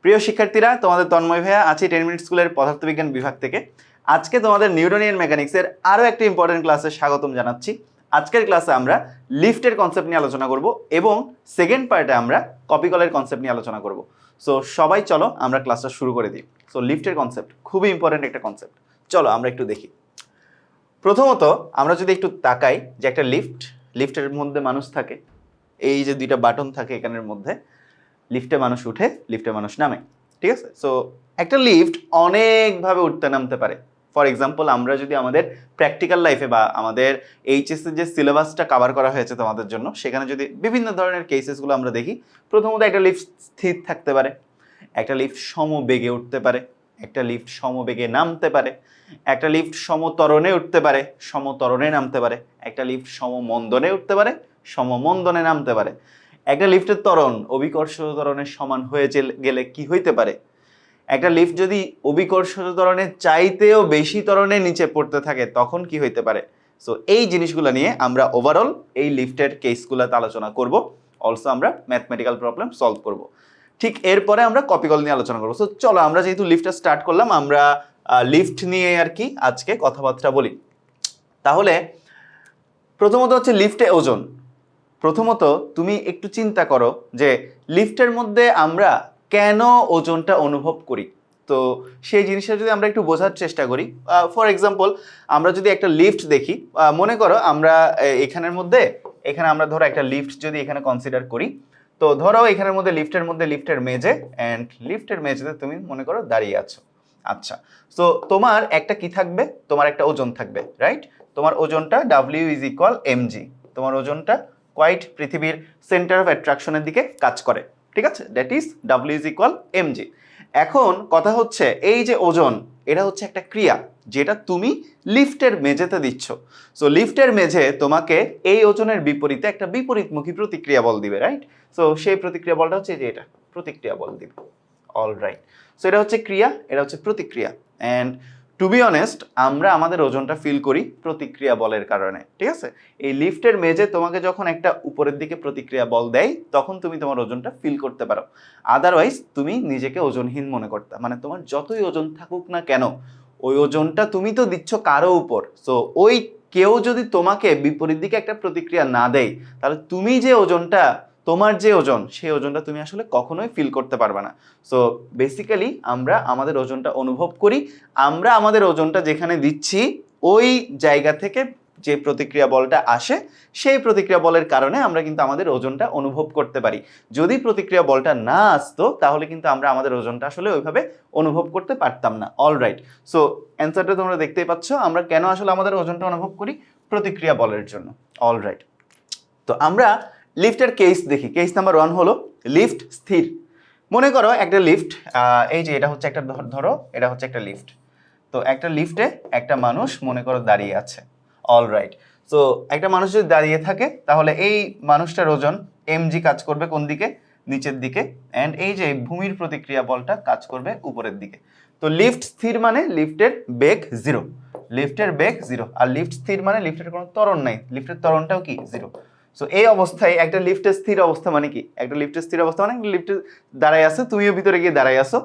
প্রিয় শিক্ষার্থীরা, তোমাদের তন্ময় ভাইয়া আছি 10 মিনিট স্কুলের পদার্থবিজ্ঞান বিভাগ থেকে। আজকে তোমাদের নিউটনিয়ান মেকানিক্সের আরও একটা ইম্পর্টেন্ট ক্লাসে স্বাগতম জানাচ্ছি। আজকের ক্লাসে আমরা লিফটের কনসেপ্ট নিয়ে আলোচনা করব এবং সেকেন্ড পার্টে আমরা কপিকলের কনসেপ্ট নিয়ে আলোচনা করব। সো সবাই চলো আমরা ক্লাসটা শুরু করে দিই। সো লিফটের কনসেপ্ট খুবই ইম্পর্টেন্ট একটা কনসেপ্ট, চলো আমরা একটু দেখি। প্রথমত আমরা যদি একটু তাকাই যে একটা লিফটের মধ্যে মানুষ থাকে, এই যে দুইটা বাটন থাকে এখানের মধ্যে, লিফটে মানুষ উঠে, লিফটে মানুষ নামে, ঠিক আছে? সো একটা লিফট অনেকভাবে উঠতে নামতে পারে। ফর এক্সাম্পল, আমরা যদি আমাদের প্র্যাকটিক্যাল লাইফে বা আমাদের এইচএসের যে সিলেবাসটা কভার করা হয়েছে তোমাদের জন্য, সেখানে যদি বিভিন্ন ধরনের কেসেসগুলো আমরা দেখি, প্রথমত একটা লিফট স্থির থাকতে পারে, একটা লিফট সমবেগে উঠতে পারে, একটা লিফট সমবেগে নামতে পারে, একটা লিফট সমত্বরণে উঠতে পারে, সমত্বরণে নামতে পারে, একটা লিফট সমমন্দনে উঠতে পারে, সমমন্দনে নামতে পারে। একটা লিফটের ত্বরণ অভিকর্ষ ত্বরণের সমান হয়ে গেলে কি হইতে পারে? একটা লিফট যদি অভিকর্ষ ত্বরণের চাইতেও বেশি ত্বরণের নিচে পড়তে থাকে তখন কি হইতে পারে? সো এই জিনিসগুলো নিয়ে আমরা ওভারঅল এই লিফটের কেসগুলোতে আলোচনা করব। অলসো আমরা ম্যাথমেটিক্যাল প্রবলেম সলভ করব। ঠিক এরপরে আমরা কপিকল নিয়ে আলোচনা করবো। সো চলো, আমরা যেহেতু লিফটটা স্টার্ট করলাম, আমরা লিফট নিয়ে আর কি আজকে কথাবার্তা বলি। তাহলে প্রথমত হচ্ছে লিফটে ওজন। প্রথমত তুমি একটু চিন্তা করো যে লিফটের মধ্যে আমরা কেন ওজনটা অনুভব করি। তো সেই জিনিসটা যদি আমরা একটু বোঝার চেষ্টা করি, ফর এক্সাম্পল আমরা যদি একটা লিফট দেখি, মনে করো আমরা এখানে আমরা ধরো একটা লিফট যদি এখানে কনসিডার করি, তো ধরো এখানের মধ্যে লিফটের মেঝে, অ্যান্ড লিফটের মেঝেতে তুমি মনে করো দাঁড়িয়ে আছো। আচ্ছা, তো তোমার একটা কি থাকবে? তোমার একটা ওজন থাকবে, রাইট? তোমার ওজনটা W ইজ ইকুয়াল mg। তোমার ওজনটা কোয়াইট পৃথিবীর সেন্টার অফ অ্যাট্রাকশনের দিকে কাজ করে, ঠিক আছে? That is W is equal mg। এখন কথা হচ্ছে, এই যে ওজন, এটা হচ্ছে একটা ক্রিয়া যেটা তুমি লিফটের মেঝেতে দিচ্ছ। সো লিফটের মেঝে তোমাকে এই ওজনের বিপরীতে একটা বিপরীতমুখী প্রতিক্রিয়া বল দিবে, রাইট? সো সেই প্রতিক্রিয়া বলটা হচ্ছে যে এটা প্রতিক্রিয়া বল দিবে। অল রাইট, সো এটা হচ্ছে ক্রিয়া, এটা হচ্ছে প্রতিক্রিয়া। অ্যান্ড টু বি অনেস্ট, আমরা আমাদের ওজনটা ফিল করি প্রতিক্রিয়া বলের কারণে, ঠিক আছে? এই লিফটের মেঝে তোমাকে যখন একটা উপরের দিকে প্রতিক্রিয়া বল দেয়, তখন তুমি তোমার ওজনটা ফিল করতে পারো। আদারওয়াইজ তুমি নিজেকে ওজনহীন মনে করতে, মানে তোমার যতই ওজন থাকুক না কেন, ওই ওজনটা তুমি তো দিচ্ছ কারো উপর। সো ওই কেউ যদি তোমাকে বিপরীত দিকে একটা প্রতিক্রিয়া না দেয়, তাহলে তুমি যে ওজনটা, তোমার যে ওজন, সেই ওজনটা তুমি আসলে কখনোই ফিল করতে পারবে না। সো বেসিক্যালি আমরা আমাদের ওজনটা অনুভব করি, আমরা আমাদের ওজনটা যেখানে দিচ্ছি ওই জায়গা থেকে যে প্রতিক্রিয়া বলটা আসে, সেই প্রতিক্রিয়া বলের কারণে আমরা কিন্তু আমাদের ওজনটা অনুভব করতে পারি। যদি প্রতিক্রিয়া বলটা না আসতো, তাহলে কিন্তু আমরা আমাদের ওজনটা আসলে ওইভাবে অনুভব করতে পারতাম না। অল রাইট, সো অ্যান্সারটা তোমরা দেখতেই পাচ্ছ, আমরা কেন আসলে আমাদের ওজনটা অনুভব করি? প্রতিক্রিয়া বলের জন্য। অল রাইট, তো আমরা লিফটের কেস দেখি। কেস নাম্বার 1 হলো লিফট স্থির। মনে করো একটা লিফট, এই যে এটা হচ্ছে একটা, ধরো এটা হচ্ছে একটা লিফট। তো একটা লিফটে একটা মানুষ মনে করো দাঁড়িয়ে আছে। অল রাইট, সো একটা মানুষ যদি দাঁড়িয়ে থাকে, তাহলে এই মানুষটার ওজন mg কাজ করবে কোন দিকে? নিচের দিকে। অ্যান্ড এই যে ভূমির প্রতিক্রিয়া বলটা কাজ করবে উপরের দিকে। তো লিফট স্থির মানে লিফটের বেগ 0, লিফটের বেগ 0। আর লিফট স্থির মানে লিফটের কোনো ত্বরণ নাই, লিফটের ত্বরণটাও কি 0। সো এই অবস্থায় একটা লিফটের স্থির অবস্থা মানে কি? একটা লিফটের স্থির অবস্থা মানে লিফটে দাঁড়ায় আছে, তুমিও ভিতরে গিয়ে দাঁড়ায় আসো,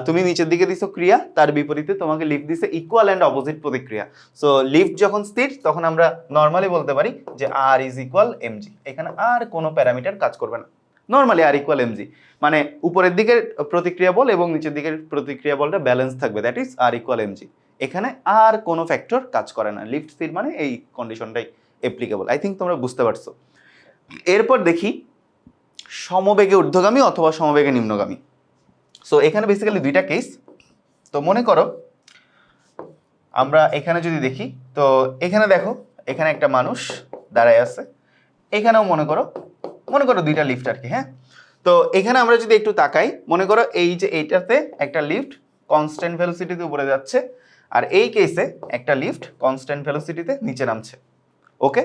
তুমি নিচের দিকে দিছো ক্রিয়া, তার বিপরীতে তোমাকে লিফট দিছে ইকুয়াল অ্যান্ড অপোজিট প্রতিক্রিয়া। সো লিফট যখন স্থির, তখন আমরা নর্মালি বলতে পারি যে আর ইজ ইকুয়াল mg। এখানে আর কোনো প্যারামিটার কাজ করবে না, নর্মালি আর ইকুয়াল mg, মানে উপরের দিকের প্রতিক্রিয়া বল এবং নিচের দিকের প্রতিক্রিয়া বলটা ব্যালেন্স থাকবে, that is R equal mg। এখানে আর কোনো ফ্যাক্টর কাজ করে না। লিফট স্থির মানে এই কন্ডিশনটাই অ্যাপ্লিকেবল। আই থিঙ্ক তোমরা বুঝতে পারছো। এরপর দেখি সমবেগে ঊর্ধ্বগামী অথবা সমবেগে নিম্নগামী। সো এখানে বেসিক্যালি দুইটা কেস। তো মনে করো আমরা এখানে যদি দেখি, তো এখানে দেখো, এখানে একটা মানুষ দাঁড়ায় আছে, এখানেও মনে করো দুইটা লিফট আর কি, হ্যাঁ? তো এখানে আমরা যদি একটু তাকাই, মনে করো এই যে এইটাতে একটা লিফট কনস্ট্যান্ট ভেলোসিটিতে উপরে যাচ্ছে, আর এই কেসে একটা লিফট কনস্ট্যান্ট ভেলোসিটিতে নিচে নামছে। ওকে,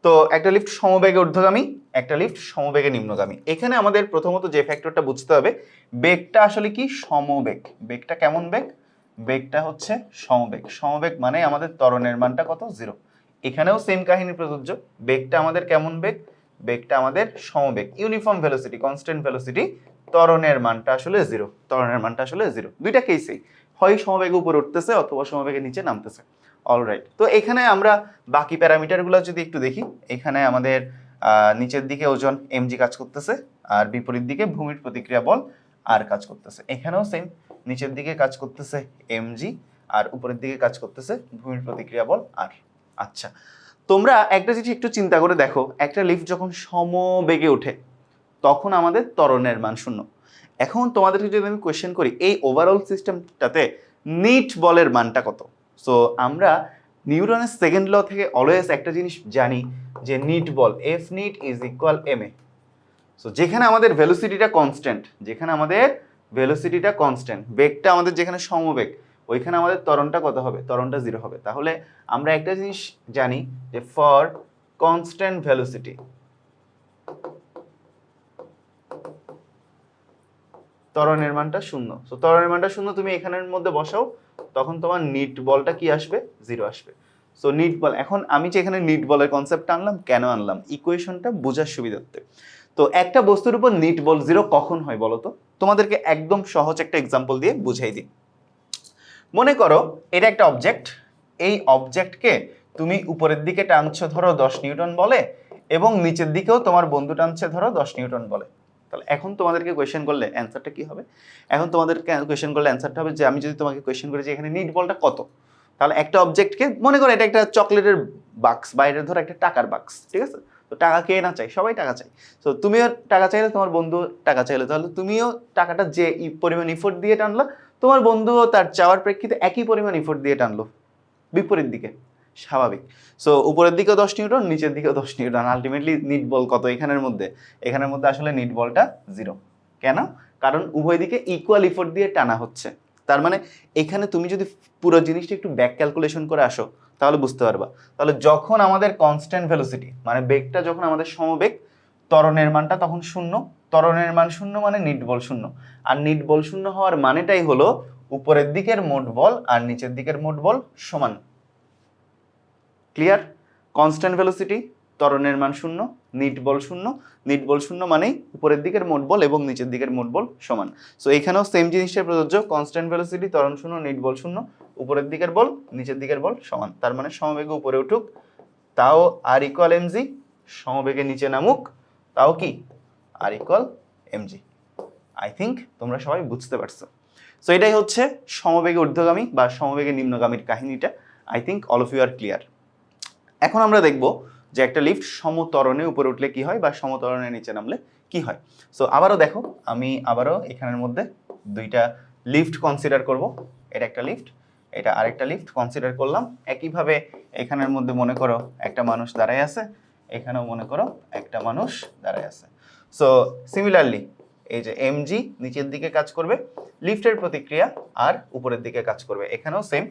তো একটা লিফট সমবেগে ঊর্ধ্বগামী, একটা লিফট সমবেগে নিম্নগামী। এখানে আমাদের প্রথমত যে ফ্যাক্টরটা বুঝতে হবে, বেগটা আসলে কি? সমবেগ। বেগটা কেমন বেগ? বেগটা হচ্ছে সমবেগ। সমবেগ মানে আমাদের ত্বরণের মানটা কত? 0। এখানেও সেম কাহিনী প্রযোজ্য। বেগটা আমাদের কেমন বেগ? বেগটা আমাদের সমবেগ, ইউনিফর্ম ভেলোসিটি, কনস্ট্যান্ট ভেলোসিটি ত্বরণের মানটা আসলে 0, ত্বরণের মানটা আসলে 0। দুইটা কেসেই হয় সমবেগে উপরে উঠতেছে অথবা সমবেগে নিচে নামতেছে। অলরাইট, তো এখানে আমরা বাকি প্যারামিটারগুলো যদি একটু দেখি, এখানে আমাদের নিচের দিকে ওজন mg কাজ করতেছে, আর বিপরীত দিকে ভূমির প্রতিক্রিয়া বল আর কাজ করতেছে। এখানেও সেম, নিচের দিকে কাজ করতেছে mg আর উপরের দিকে কাজ করতেছে ভূমির প্রতিক্রিয়া বল আর। আচ্ছা, তোমরা একটা জিনিস একটু চিন্তা করে দেখো, একটা লিফট যখন সমবেগে ওঠে তখন আমাদের ত্বরণের মান 0। এখন তোমাদেরকে যদি আমি কোয়েশ্চেন করি এই ওভারঅল সিস্টেমটাতে নিট বলের মানটা কত, সো আমরা নিউটনের সেকেন্ড ল থেকে অলওয়েজ একটা জিনিস জানি যে নিট বল F net is equal M A. So যেখানে আমাদের ভেলোসিটিটা কনস্ট্যান্ট, যেখানে আমাদের ভেলোসিটিটা কনস্ট্যান্ট, বেগটা আমাদের যেখানে সমবেগ, ওইখানে আমাদের ত্বরণটা কত হবে, ত্বরণটা 0 হবে। তাহলে আমরা একটা জিনিস জানি যে ফর কনস্ট্যান্ট ভেলোসিটি ত্বরণের মানটা 0। সো ত্বরণের মানটা 0 তুমি এখানের মধ্যে বসাও, তখন তোমার নিট বলটা কি আসবে, 0 আসবে। সো নিট বল, এখন আমি যে এখানে নিট বলের কনসেপ্টটা আনলাম, কেন আনলাম, ইকুয়েশনটা বোঝার সুবিধার্থে। তো একটা বস্তুর উপর নিট বল 0 কখন হয় বলো তো, তোমাদেরকে একদম সহজ একটা এক্সাম্পল দিয়ে বুঝাই দিই। মনে করো এটা একটা অবজেক্ট, এই অবজেক্টকে তুমি উপরের দিকে টানছো ধরো 10 নিউটন বলে, এবং নিচের দিকেও তোমার বন্ধু টানছে ধরো 10 নিউটন বলে। তাহলে এখন তোমাদেরকে কোয়েশ্চেন করলে অ্যান্সারটা কি হবে, এখন তোমাদেরকে কোয়েশ্চেন করলে অ্যান্সারটা হবে যে আমি যদি তোমাকে কোয়েশ্চেন করি যে এখানে নিট বলটা কত, তাহলে একটা অবজেক্টকে মনে করো এটা একটা চকলেটের বাক্স, বাইরে ধরো একটা টাকার বাক্স, ঠিক আছে? তো টাকা কে না চাই, সবাই টাকা চাই। তো তুমিও টাকা চাইলে, তোমার বন্ধু টাকা চাইলে, তাহলে তুমিও টাকাটা যে পরিমাণ ইফোর্ট দিয়ে টানলা, তোমার বন্ধুও তার চাওয়ার প্রেক্ষিতে একই পরিমাণ ইফোর্ট দিয়ে টানলো বিপরীত দিকে, স্বাভাবিক। সো উপরের দিকেও 10 নিউটন, নিচের দিকেও 10 নিউটন, আলটিমেটলি নিট বল কত এখানের মধ্যে, এখানের মধ্যে আসলে নিট বলটা 0। কেন? কারণ উভয় দিকে ইকুয়াল ইফোর্ট দিয়ে টানা হচ্ছে। তার মানে এখানে তুমি যদি পুরো জিনিসটা একটু ব্যাক ক্যালকুলেশন করে আসো তাহলে বুঝতে পারবা। তাহলে যখন আমাদের কনস্ট্যান্ট ভেলোসিটি মানে বেগটা যখন আমাদের সমবেগ, ত্বরণের মানটা তখন 0, ত্বরণের মান 0 মানে নিট বল 0, আর নিট বল 0 হওয়ার মানেটাই হলো উপরের দিকের মোট বল আর নিচের দিকের মোট বল সমান। ক্লিয়ার? কনস্ট্যান্ট ভেলোসিটি, ত্বরণের মান 0, নিট বল 0, নিট বল 0 মানেই উপরের দিকের মোট বল এবং নিচের দিকের মোট বল সমান। সো এখানেও সেম জিনিসটা প্রযোজ্য, কনস্ট্যান্ট ভেলোসিটি, ত্বরণ 0, নিট বল 0, উপরের দিকের বল নিচের দিকের বল সমান। তার মানে সমবেগে উপরে উঠুক তাও আর ইকুয়াল এমজি, সমবেগে নিচে নামুক তাও কি আর ইকুয়াল এমজি। আই থিঙ্ক তোমরা সবাই বুঝতে পারছো। সো এটাই হচ্ছে সমবেগে ঊর্ধ্বগামী বা সমবেগে নিম্নগামীর কাহিনীটা। I think all of you are clear. এখন আমরা দেখব যে একটা লিফট সমত্বরণে উপরে উঠলে কি হয় বা সমত্বরণে নিচে নামলে কি হয়। সো আবারও দেখো, আমি আবারও এখানের মধ্যে দুইটা লিফট কনসিডার করব। এটা একটা লিফট, এটা আরেকটা লিফট কনসিডার করলাম। একইভাবে এখানের মধ্যে মনে করো একটা মানুষ দাঁড়ায় আছে, এখানেও মনে করো একটা মানুষ দাঁড়ায় আছে। সো সিমিলারলি এই যে এমজি নিচের দিকে কাজ করবে, লিফটের প্রতিক্রিয়া আর উপরের দিকে কাজ করবে। এখানেও সেম,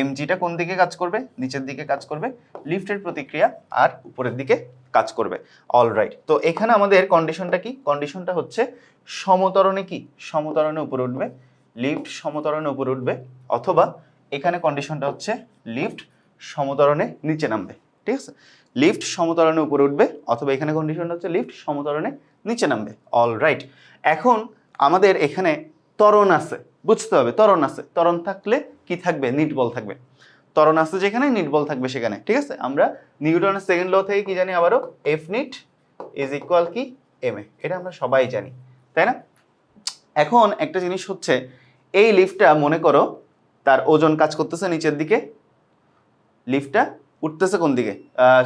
এমজিটা কোন দিকে কাজ করবে, নিচের দিকে কাজ করবে, লিফটের প্রতিক্রিয়া আর উপরের দিকে কাজ করবে। অলরাইট, তো এখানে আমাদের কন্ডিশনটা কি, কন্ডিশনটা হচ্ছে সমত্বরণে কি, সমত্বরণে উপরে উঠবে, লিফট সমত্বরণে উপরে উঠবে, অথবা এখানে কন্ডিশনটা হচ্ছে লিফট সমত্বরণে নিচে নামবে। ঠিক আছে, লিফট সমত্বরণে উপরে উঠবে, অথবা এখানে কন্ডিশনটা হচ্ছে লিফট সমত্বরণে নিচে নামবে। অলরাইট, এখন আমাদের এখানে ত্বরণ আছে, বুঝতে হবে ত্বরণ আছে, ত্বরণ থাকলে কি থাকবে, নিট বল থাকবে। ত্বরণ আছে যেখানে নিট বল থাকবে সেখানে। ঠিক আছে, আমরা নিউটনের সেকেন্ড ল থেকে কি জানি আবারও, এফ নিট ইজ ইকুয়াল কি এম এ, এটা আমরা সবাই জানি, তাই না? এখন একটা জিনিস হচ্ছে, এই লিফটটা মনে করো তার ওজন কাজ করতেছে নিচের দিকে, লিফটটা উঠতেছে কোন দিকে,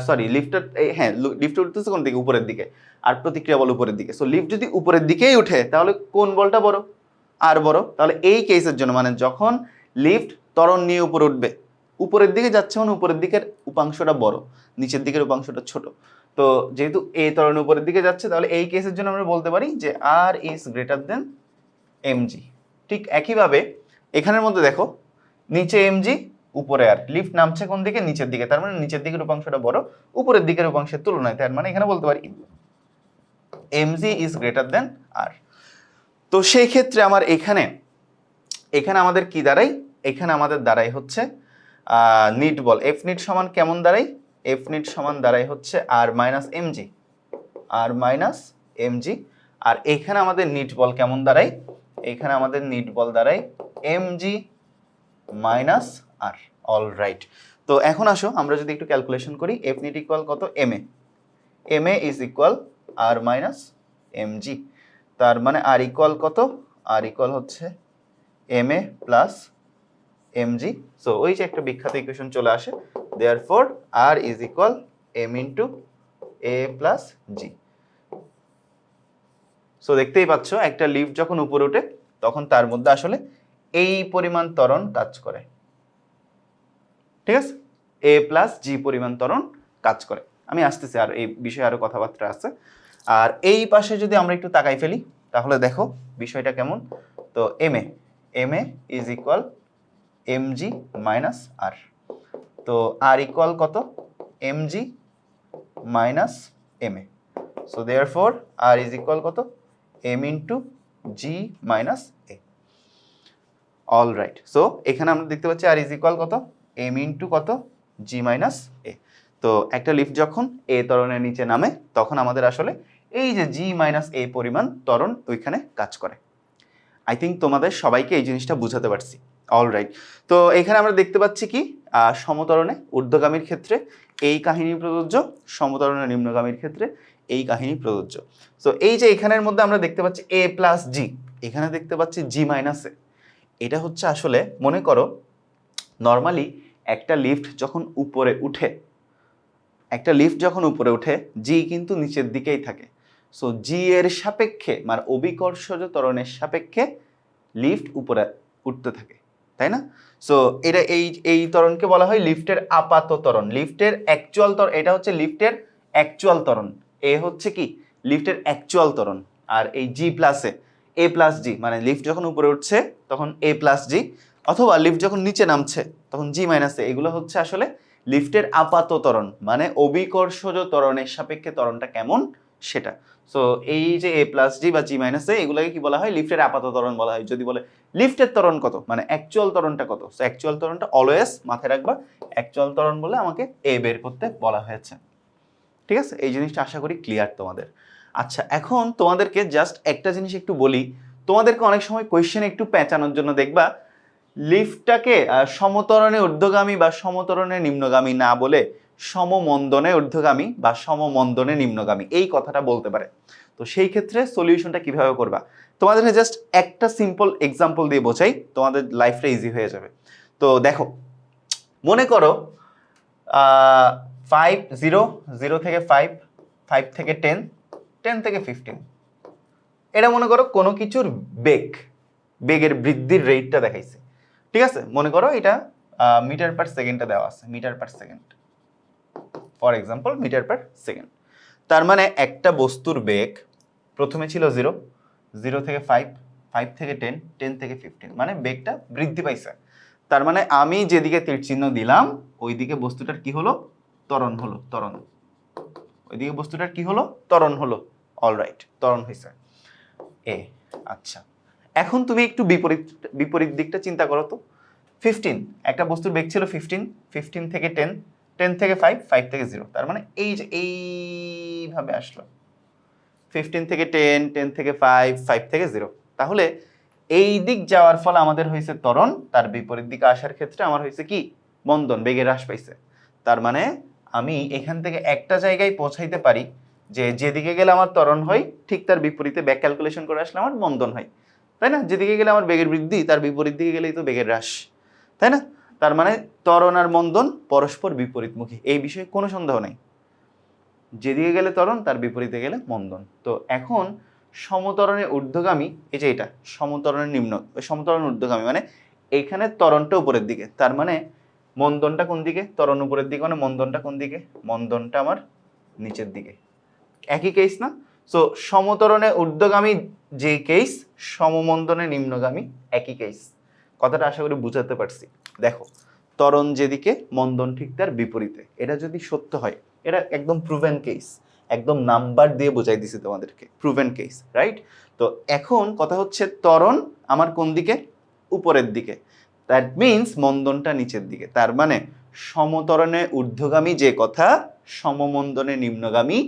সরি লিফটটা, হ্যাঁ লিফট উঠতেছে কোন দিকে, উপরের দিকে, আর প্রতিক্রিয়া বল উপরের দিকে। সো লিফট যদি উপরের দিকেই উঠে তাহলে কোন বলটা বড়, আর বড়। তাহলে এই কেসের জন্য মানে যখন লিফট ত্বরণ নিয়ে উপরে উঠবে, উপরের দিকে যাচ্ছে মানে উপরের দিকের উপাংশটা বড়, নিচের দিকের উপাংশটা ছোট। তো যেহেতু এই ত্বরণ উপরের দিকে যাচ্ছে, তাহলে এই কেসের জন্য আমরা বলতে পারি যে আর ইজ গ্রেটার দেন এমজি। ঠিক একইভাবে এখানের মধ্যে দেখো, নিচে এমজি, উপরে আর, লিফট নামছে কোন দিকে, নিচের দিকে, তার মানে নিচের দিকের উপাংশটা বড় উপরের দিকের উপাংশের তুলনায়। তার মানে এখানে বলতে পারি এমজি ইজ গ্রেটার দেন আর। তো সেই ক্ষেত্রে আমার এখানে আমাদের কি দাঁড়াই, এখানে আমাদের দাঁড়াই হচ্ছে নিট বল এফ নিট সমান কেমন দাঁড়াই, এফ নিট সমান দাঁড়াই হচ্ছে আর মাইনাস এমজি, আর মাইনাস এমজি। আর এখানে আমাদের নিট বল কেমন দাঁড়ায়, এখানে আমাদের নিট বল দাঁড়ায় mg minus R. All right, তো এখন আসো আমরা যদি একটু ক্যালকুলেশন করি, এফ নিট ইকুয়াল কত, M A is equal R minus mg, তার মানে আর ইকুয়াল কত, আর ইকুয়াল হচ্ছে M A plus mg। So ওই যে একটা বিখ্যাত ইকুয়েশন চলে আসে, therefore R is equal m into A plus G. So দেখতেই পাচ্ছ একটা লিফট যখন উপরে ওঠে তখন তার মধ্যে আসলে এই পরিমাণ ত্বরণ কাজ করে, ঠিক আছে, এ প্লাস জি পরিমাণ ত্বরণ কাজ করে। আমি আসতেছি, আর এই বিষয়ে আরো কথাবার্তা আছে। আর এই পাশে যদি আমরা একটু তাকাই ফেলি তাহলে দেখো বিষয়টা কেমন। তো M A is equal mg minus R, তো আর ইকুয়াল কত, mg minus ma। So therefore R is equal কত, m into G minus A. All right, so এখানে আমরা দেখতে পাচ্ছি আর ইজ ইকুয়াল কত, m ইন্টু কত, জি মাইনাস এ। তো একটা লিফট যখন এ ত্বরণের নিচে নামে তখন আমাদের আসলে এই যে জি মাইনাস এ পরিমাণ ত্বরণ ওইখানে কাজ করে। আই থিঙ্ক তোমাদের সবাইকে এই জিনিসটা বুঝাতে পারছি। অল রাইট, তো এখানে আমরা দেখতে পাচ্ছি কি, সমতরণে ঊর্ধ্বগামীর ক্ষেত্রে এই কাহিনী প্রযোজ্য, সমতরণে নিম্নগামীর ক্ষেত্রে এই কাহিনী প্রযোজ্য। সো এই যে এখানের মধ্যে আমরা দেখতে পাচ্ছি এ প্লাস জি, এখানে দেখতে পাচ্ছি জি মাইনাস এ। এটা হচ্ছে আসলে মনে করো নর্মালি একটা লিফট যখন উপরে উঠে, জি কিন্তু নিচের দিকেই থাকে। সো জি এর সাপেক্ষে মানে অভিকর্ষজ ত্বরণের সাপেক্ষে লিফট উপরে উঠতে থাকে, তাই না? সো এটা এই ত্বরণকে বলা হয় লিফটের আপাত ত্বরণ, লিফটের অ্যাকচুয়াল ত্বরণ। এটা হচ্ছে লিফটের অ্যাকচুয়াল ত্বরণ, এ হচ্ছে কি লিফটের অ্যাকচুয়াল ত্বরণ। আর এই জি প্লাসে এ প্লাস জি মানে লিফট যখন উপরে উঠছে তখন এ প্লাস জি, অথবা লিফট যখন নিচে নামছে তখন জি মাইনাস এ, এগুলো হচ্ছে আসলে লিফটের আপাত ত্বরণ, মানে অভিকর্ষজ ত্বরণের সাপেক্ষে ত্বরণটা কেমন সেটা। সো এই যে এ প্লাস জি বা জি মাইনাস এ, এগুলোকে কি বলা হয়, লিফটের আপাত ত্বরণ বলা হয়। যদি বলে লিফটের ত্বরণ কত, মানে অ্যাকচুয়াল ত্বরণটা কত, সো অ্যাকচুয়াল ত্বরণটা অলওয়েজ মাথায় রাখবা, অ্যাকচুয়াল ত্বরণ বলে আমাকে এ বের করতে বলা হয়েছে। ঠিক আছে, এই জিনিসটা আশা করি ক্লিয়ার তোমাদের। আচ্ছা, এখন তোমাদেরকে জাস্ট একটা জিনিস একটু বলি, তোমাদেরকে অনেক সময় কোয়েশ্চেন একটু পেঁচানোর জন্য দেখবা লিফটটাকে সমতরণে ঊর্ধ্বগামী বা সমতরণে নিম্নগামী না বলে সমমন্দনে ঊর্ধ্বগামী বা সমমন্দনে নিম্নগামী এই কথাটা বলতে পারে। তো সেই ক্ষেত্রে সলিউশনটা কিভাবে করবা, তোমাদের জাস্ট একটা সিম্পল এক্সাম্পল দিয়ে বোঝাই, তোমাদের লাইফটা ইজি হয়ে যাবে। তো দেখো, মনে করো 5 0 0 থেকে 5 5 থেকে 10 10 থেকে 15, এটা মনে করো কোনো কিছুর বেগের বৃদ্ধির রেটটা দেখাইছে। ঠিক আছে, মনে করো এটা মিটার পার সেকেন্ডে দেওয়া আছে, metre per second, for example metre per second. তার মানে একটা বস্তুর বেগ প্রথমে ছিল 0 0 থেকে 5 5 থেকে 10 10 থেকে 15, মানে বেগটা বৃদ্ধি পাইছে। তার মানে আমি যেদিকে তীর চিহ্ন দিলাম ওইদিকে বস্তুটার কি হলো, ত্বরণ হলো, ত্বরণ। ওইদিকে বস্তুটার কি হলো, ত্বরণ হলো। অলরাইট, ত্বরণ হয়েছে এ। আচ্ছা, এখন তুমি একটু বিপরীত দিকটা চিন্তা করো তো। 15, একটা বস্তুর বেগ ছিল 15 15 থেকে 10 10 থেকে 5 5 থেকে 0, তার মানে এই যে এইভাবে আসলো 15 থেকে 10 10 থেকে 5 5 থেকে 0। তাহলে এই দিক যাওয়ার ফলে আমাদের হয়েছে ত্বরণ, তার বিপরীত দিকে আসার ক্ষেত্রে আমার হয়েছে কি, মন্দন, বেগের হ্রাস পাইছে। তার মানে আমি এখান থেকে একটা জায়গায় পৌঁছাইতে পারি যে যেদিকে গেলে আমার ত্বরণ হয় ঠিক তার বিপরীতে ব্যাক ক্যালকুলেশন করে আসলে আমার মন্দন হয়, তাই না? যেদিকে গেলে আমার বেগের বৃদ্ধি তার বিপরীত দিকে গেলেই তো বেগের হ্রাস, তাই না? তার মানে ত্বরণ আর মন্দন পরস্পর বিপরীতমুখী, এই বিষয়ে কোনো সন্দেহ নাই। যেদিকে গেলে ত্বরণ তার বিপরীতে গেলে মন্দন। তো এখন সমতরণের ঊর্ধ্বগামী, এই যে এটা সমতরণের নিম্ন, সমতরণ ঊর্ধ্বগামী মানে এখানে ত্বরণটা উপরের দিকে, তার মানে মন্দনটা কোন দিকে, ত্বরণ উপরের দিকে, মানে মন্দনটা কোন দিকে, মন্দনটা আমার নিচের দিকে। একই কেস না? সো সমতরণে ঊর্ধ্বগামী যে কেস, সমমন্দনে নিম্নগামী একই কেস। কথাটা আশা করি বুঝাতে পারছি। দেখো, ত্বরণ যেদিকে মন্দন ঠিক তার বিপরীতে, এটা যদি সত্য হয়, এটা একদম প্রুভেন কেস, একদম নাম্বার দিয়ে বোঝাই দিছি তোমাদেরকে, প্রুভেন কেস, রাইট? তো এখন কথা হচ্ছে ত্বরণ আমার কোন দিকে, উপরের দিকে, দ্যাট মিনস মন্দনটা নিচের দিকে। তার মানে সমতরণে ঊর্ধ্বগামী যে কথা, সমমন্দনে নিম্নগামী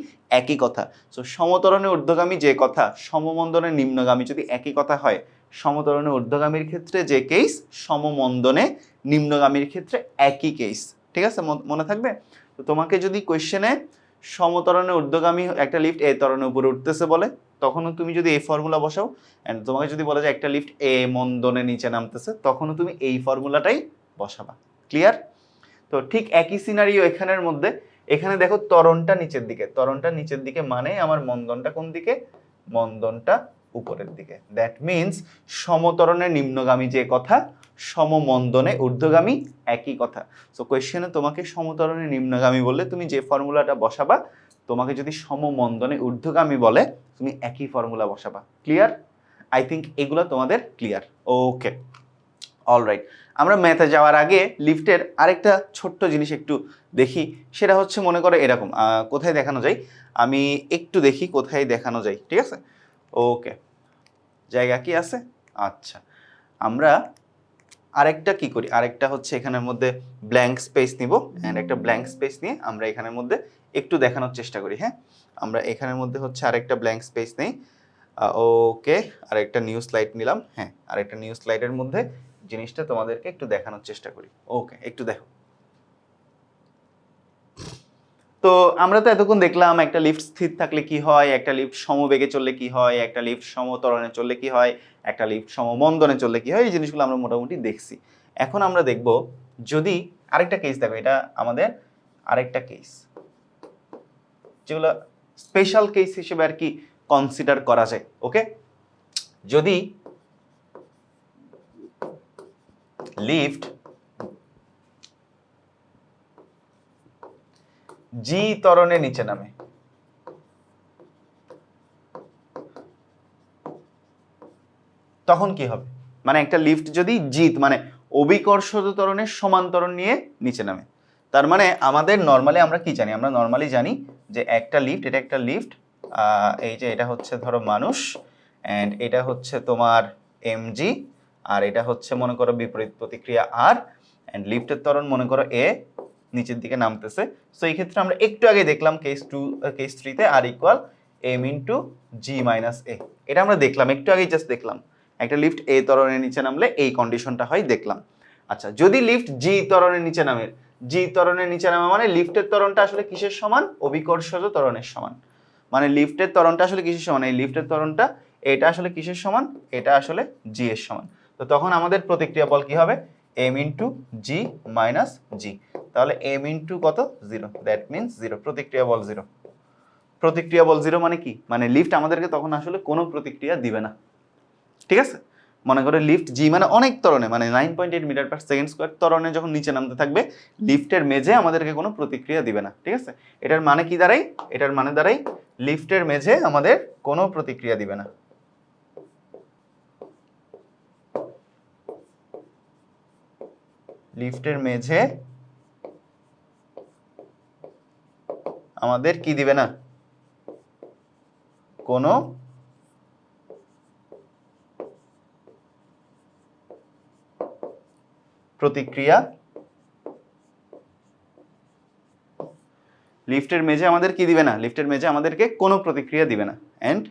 একই কথা। সো সমতরণে ঊর্ধ্বগামী যে কথা, সমমন্দনে নিম্নগামী যদি একই কথা হয়, সমতরণে ঊর্ধ্বগামীর ক্ষেত্রে যে কেস, সমমন্দনে নিম্নগামীর ক্ষেত্রে একই কেস। ঠিক আছে, মনে থাকবে? তো তোমাকে যদি কোয়েশ্চেনে সমতরণে ঊর্ধ্বগামী একটা লিফট এ ত্বরণের উপরে উঠতেছে বলে, তখনও তুমি যদি এই ফর্মুলা বসাও, অ্যান্ড তোমাকে যদি বলে যে একটা লিফট এ মন্দনে নিচে নামতেছে, তখনও তুমি এই ফর্মুলাটাই বসাবা। ক্লিয়ার? তো ঠিক একই সিনারিও এখানের মধ্যে। এখানে দেখো ত্বরণটা নিচের দিকে, ত্বরণটা নিচের দিকে মানে আমার মন্দনটা কোন দিকে? মন্দনটা উপরের দিকে। দ্যাট মিনস সমতরণে নিম্নগামী যে কথা, সমমন্দনে ঊর্ধ্বগামী একই কথা। সো কোয়েশ্চেনে তোমাকে সমতরণে নিম্নগামী বললে তুমি যে ফর্মুলাটা বসাবা, তোমাকে যদি সমমন্দনে ঊর্ধ্বগামী বলে তুমি একই ফর্মুলা বসাবা। ক্লিয়ার? আই থিঙ্ক এগুলো তোমাদের ক্লিয়ার। ওকে, অলরাইট। আমরা ম্যাথে যাওয়ার আগে লিফটের আরেকটা ছোট্ট জিনিস একটু দেখি। সেটা হচ্ছে মনে করো এরকম, কোথায় দেখানো যায়, আমি একটু দেখি কোথায় দেখানো যায়। ঠিক আছে, ওকে, জায়গা কি আছে? আচ্ছা, আমরা আরেকটা কি করি, আরেকটা হচ্ছে এখানের মধ্যে ব্ল্যাঙ্ক স্পেস নিব, অ্যান্ড একটা ব্ল্যাঙ্ক স্পেস নিয়ে আমরা এখানের মধ্যে একটু দেখানোর চেষ্টা করি। হ্যাঁ, আমরা এখানের মধ্যে হচ্ছে আরেকটা ব্ল্যাঙ্ক স্পেস নেই। ওকে, আরেকটা নিউ স্লাইড নিলাম। হ্যাঁ, আরেকটা নিউ স্লাইডের মধ্যে জিনিসটা তোমাদেরকে একটু দেখানোর চেষ্টা করি। ওকে, একটু দেখো। তো আমরা তো এতক্ষণ দেখলাম একটা লিফট স্থির থাকলে কি হয়, একটা লিফট সমবেগে চললে কি হয়, একটা লিফট সমত্বরণে চললে কি হয়, একটা লিফট সমমন্দনে চললে কি হয়, এই জিনিসগুলো আমরা মোটামুটি দেখছি। এখন আমরা দেখব যদি আরেকটা কেস, দেখো এটা আমাদের আরেকটা কেস, যেগুলো স্পেশাল কেস হিসেবে আর কি কনসিডার করা যায়। ওকে, যদি লিফট জি ত্বরণে নিচে নামে, তখন কি হবে? মানে একটা লিফট যদি জিত মানে অভিকর্ষজ ত্বরণের সমান্তরণ নিয়ে নিচে নামে, তার মানে আমাদের নর্মালি আমরা কি জানি, আমরা নর্মালি জানি যে একটা লিফট, এটা একটা লিফট, এই যে এটা হচ্ছে ধরো মানুষ, অ্যান্ড এটা হচ্ছে তোমার এমজি, আর এটা হচ্ছে মনে করো বিপরীত প্রতিক্রিয়া আর, অ্যান্ড লিফটের ত্বরণ মনে করো এ নিচের দিকে নামতেছে। সো এই ক্ষেত্রে আমরা একটু আগে দেখলাম কেস 3তে আর equal M into G minus এ, এটা আমরা দেখলাম একটু আগেই, জাস্ট দেখলাম একটা লিফট এ ত্বরণের নিচে নামলে এই কন্ডিশনটা হয়, দেখলাম। আচ্ছা, যদি লিফট জি ত্বরণের নিচে নামে, জি ত্বরণের নিচে নামে মানে লিফটের ত্বরণটা আসলে কিসের সমান? অভিকর্ষজ ত্বরণের সমান। মানে লিফটের ত্বরণটা আসলে কিসের সমান? এই লিফটের ত্বরণটা এটা আসলে কিসের সমান? এটা আসলে জি এর সমান। তো তখন আমাদের প্রতিক্রিয়া বল কি হবে? এম ইন্টু জি মাইনাস জি। তাহলে এম ইন্টু কত? 0, দ্যাট মিনস 0, প্রতিক্রিয়া বল 0। প্রতিক্রিয়া বল 0 মানে কি? মানে লিফট আমাদেরকে তখন আসলে কোনো প্রতিক্রিয়া দিবে না। ঠিক আছে, মনে করে লিফট জি মানে অনেক ত্বরণে, মানে 9.8 মিটার পার সেকেন্ড স্কোয়ার ত্বরণে যখন নিচে নামতে থাকবে, লিফটের মেঝে আমাদেরকে কোনো প্রতিক্রিয়া দিবে না। ঠিক আছে, এটার মানে কি দাঁড়াই? এটার মানে দাঁড়াই লিফটের মেঝে আমাদের কোনো প্রতিক্রিয়া দিবে না। লিফটের মেঝে আমাদের কি দিবে না? কোনো প্রতিক্রিয়া, লিফটের মেঝে আমাদের কি দিবে না? লিফটের মেঝে আমাদেরকে কোনো প্রতিক্রিয়া দিবে না। অ্যান্ড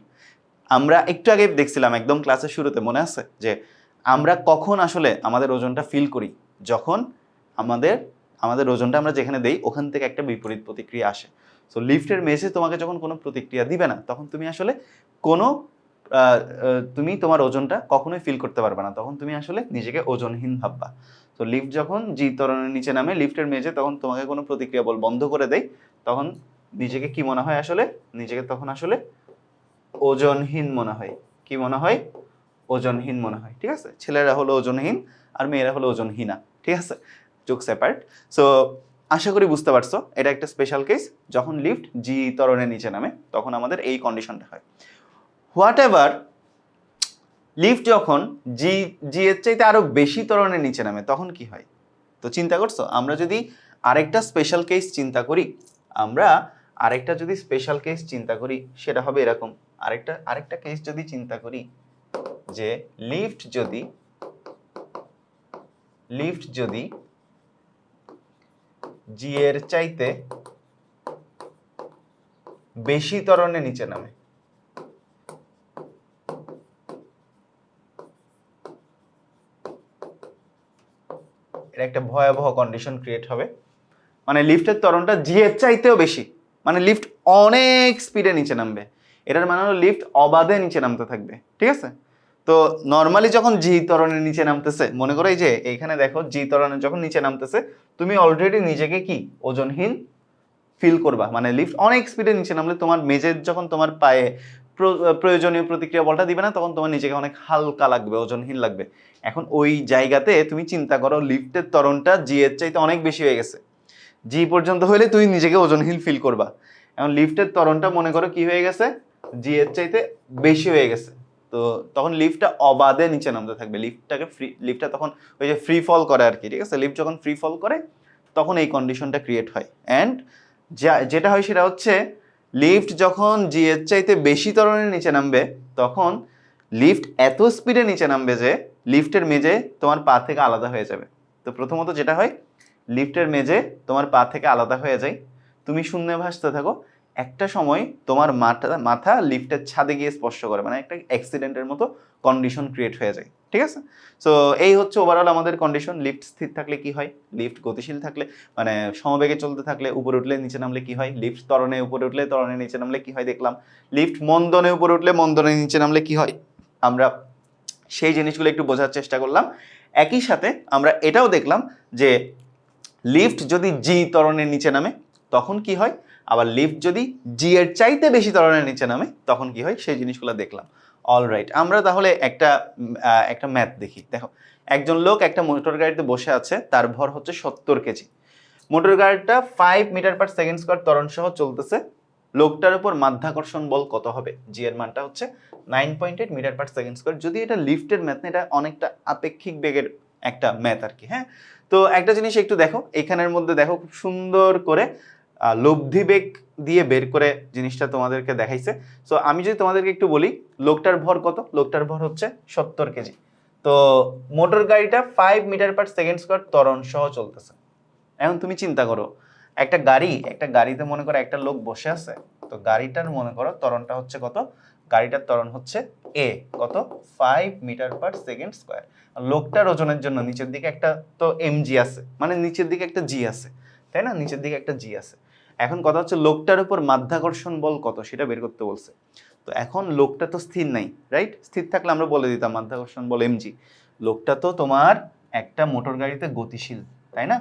আমরা একটু আগে দেখছিলাম একদম ক্লাসের শুরুতে, মনে আছে যে আমরা কখন আসলে আমাদের ওজনটা ফিল করি? যখন আমাদের ওজনটা আমরা যেখানে দেই ওখান থেকে একটা বিপরীত প্রতিক্রিয়া আসে। সো লিফটের মেঝে তোমাকে যখন কোনো প্রতিক্রিয়া দিবে না, তখন তুমি আসলে কোনো তুমি তোমার ওজনটা কখনোই ফিল করতে পারবে না, তখন তুমি আসলে নিজেকে ওজনহীন ভাববা। তো লিফট যখন জি ত্বরণের নিচে নামে, লিফটের মেঝে তখন তোমাকে কোনো প্রতিক্রিয়া বল বন্ধ করে দেয়, তখন নিজেকে কি মনে হয়? আসলে নিজেকে তখন আসলে ওজনহীন মনে হয়। কি মনে হয়? ওজনহীন মনে হয়। ঠিক আছে, ছেলেরা হলো ওজনহীন আর মেয়েরা হলো ওজনহীনা। ঠিক আছে, জোকস অ্যাপার্ট। সো আশা করি বুঝতে পারছো, এটা একটা স্পেশাল কেস, যখন লিফট জি ত্বরণের নিচে নামে তখন আমাদের এই কন্ডিশনটা হয়। হোয়াট এভার লিফট যখন জি এর চাইতে আরো বেশি ত্বরণের নিচে নামে, তখন কি হয়? তো চিন্তা করছো, আমরা যদি আরেকটা স্পেশাল কেস চিন্তা করি, আমরা আরেকটা যদি স্পেশাল কেস চিন্তা করি, সেটা হবে এরকম। আরেকটা কেস যদি চিন্তা করি যে লিফট যদি জি এর চাইতে বেশি ত্বরণে নিচে নামে, এটা একটা ভয়াবহ কন্ডিশন ক্রিয়েট হবে। মানে লিফটের ত্বরণটা জি এর চাইতেও বেশি, মানে লিফট অনেক স্পিডে নিচে নামবে। এটার মানে হলো লিফট অবাধে নিচে নামতে থাকবে, ঠিক আছে? তো নর্মালি যখন জি ত্বরণের নিচে নামতেছে, মনে করো এই যে এইখানে দেখো জি ত্বরণে যখন নিচে নামতেছে, তুমি অলরেডি নিজেকে কি ওজনহীন ফিল করবা। মানে লিফট অনেক স্পিডে নিচে নামলে তোমার মেজের যখন তোমার পায়ে প্রয়োজনীয় প্রতিক্রিয়া বলটা দিবে না, তখন তোমার নিজেকে অনেক হালকা লাগবে, ওজনহীন লাগবে। এখন ওই জায়গাতে তুমি চিন্তা করো লিফটের ত্বরণটা জি এর চাইতে অনেক বেশি হয়ে গেছে, জি পর্যন্ত হলে তুই নিজেকে ওজনহীন ফিল করবা। এখন লিফটের ত্বরণটা মনে করো কি হয়ে গেছে, জি এর চাইতে বেশি হয়ে গেছে। তো তখন লিফটটা অবাধে নিচে নামতে থাকবে, লিফটটা তখন ওই যে ফ্রি ফল করে আর কি, ঠিক আছে? লিফট যখন ফ্রি ফল করে তখন এই কন্ডিশনটা ক্রিয়েট হয়। অ্যান্ড যেটা হয় সেটা হচ্ছে লিফট যখন জি এর চাইতে বেশি ত্বরণের নিচে নামবে, তখন লিফট এত স্পিডে নিচে নামবে যে লিফটের মেঝে তোমার পা থেকে আলাদা হয়ে যাবে। তো প্রথমত যেটা হয়, লিফটের মেঝে তোমার পা থেকে আলাদা হয়ে যায়, তুমি শূন্যে ভাসতে থাকো, একটা সময় তোমার মাথা লিফটের ছাদে গিয়ে স্পর্শ করে, মানে একটা অ্যাক্সিডেন্টের মতো কন্ডিশন ক্রিয়েট হয়ে যায়, ঠিক আছে? সো এই হচ্ছে ওভারঅল আমাদের কন্ডিশন। লিফট স্থির থাকলে কি হয়, লিফট গতিশীল থাকলে মানে সমবেগে চলতে থাকলে উপরে উঠলে নিচে নামলে কি হয়, লিফট ত্বরণে উপরে উঠলে ত্বরণে নিচে নামলে কি হয় দেখলাম, লিফট মন্দনে উপরে উঠলে মন্দনে নিচে নামলে কি হয়, আমরা সেই জিনিসগুলো একটু বোঝার চেষ্টা করলাম। একই সাথে আমরা এটাও দেখলাম যে লিফট যদি জি ত্বরণের নিচে নামে তখন কি হয়, আবার লিফট যদি জি এর চাইতে বেশি ত্বরণের নিচে নামে তখন কি হয়, সেই জিনিসগুলো দেখলাম। অলরাইট, আমরা তাহলে একটা ম্যাথ দেখি। দেখো, একজন লোক একটা মোটর গাড়িতে বসে আছে, তার ভর হচ্ছে 70 কেজি। মোটর গাড়িটা 5 মিটার পার সেকেন্ড স্কয়ার ত্বরণ সহ চলতেছে। লোকটার উপর মাধ্যাকর্ষণ বল কত হবে? জি এর মানটা হচ্ছে 9.8 মিটার পার সেকেন্ড স্কয়ার। যদি এটা লিফটের ম্যাথ না, এটা অনেকটা আপেক্ষিক বেগের একটা ম্যাথ আর কি। হ্যাঁ, তো একটা জিনিস একটু দেখো, এখানের মধ্যে দেখো খুব সুন্দর করে লব্ধি বেগ দিয়ে বের করে জিনিসটা তোমাদেরকে দেখাইছে। সো আমি যদি তোমাদেরকে একটু বলি, লোকটার ভর কত? লোকটার ভর হচ্ছে 70 কেজি। তো মোটর গাড়িটা 5 মিটার পার সেকেন্ড স্কয়ার ত্বরণ সহ চলতেছে। এখন তুমি চিন্তা করো, একটা গাড়িতে মনে করো একটা লোক বসে আছে, তো গাড়িটার মনে করো ত্বরণটা হচ্ছে কত? গাড়িটার ত্বরণ হচ্ছে এ, কত? 5 মিটার পার সেকেন্ড স্কয়ার। লোকটার ওজনের জন্য নিচের দিকে একটা তো এমজি আছে, মানে নিচের দিকে একটা জি আছে, তাই না? নিচের দিকে একটা জি আছে। এখন কথা হচ্ছে লোকটার উপর মাধ্যাকর্ষণ বল কত সেটা বের করতে বলছে। তো এখন লোকটা তো স্থির নাই, রাইট? স্থির থাকলে আমরা বলে দিতাম মাধ্যাকর্ষণ বল এমজি। লোকটা তো তোমার একটা মোটর গাড়িতে গতিশীল, তাই না?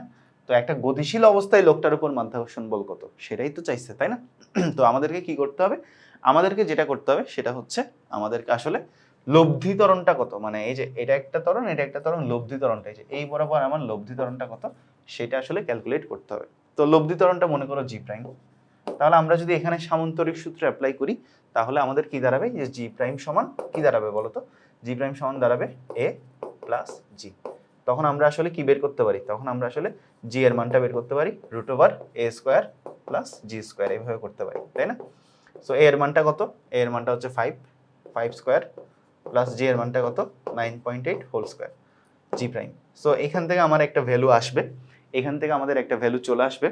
তো একটা গতিশীল অবস্থায় লোকটার উপর মাধ্যাকর্ষণ বল কত সেটাই তো চাইছে, তাই না? তো আমাদেরকে কি করতে হবে? আমাদেরকে যেটা করতে হবে সেটা হচ্ছে আমাদেরকে আসলে লব্ধি ত্বরণটা কত, মানে এই যে এটা একটা ত্বরণ, এটা একটা ত্বরণ, লব্ধি ত্বরণটা এই যে এই বরাবর আমার লব্ধি ত্বরণটা কত সেটা আসলে ক্যালকুলেট করতে হবে। তো লব্ধি ত্বরণটা মনে করো জি প্রাইম। তাহলে আমরা যদি এখানে সামান্তরিক সূত্র অ্যাপ্লাই করি, তাহলে আমাদের কি দাঁড়াবে, যে জি প্রাইম সমান কি দাঁড়াবে বলো তো? জি প্রাইম সমান দাঁড়াবে এ প্লাস জি। তখন আমরা আসলে কি বের করতে পারি? তখন আমরা আসলে জি এর মানটা বের করতে পারি √a square plus G square, এইভাবে করতে পারি, তাই না? সো এ এর মানটা কত? এ এর মানটা হচ্ছে 5 স্কয়ার প্লাস জি এর মানটা কত? 9.8 হোল স্কয়ার জি প্রাইম। সো এখান থেকে আমার একটা ভ্যালু আসবে, এখান থেকে আমাদের একটা ভ্যালু চলে আসবে।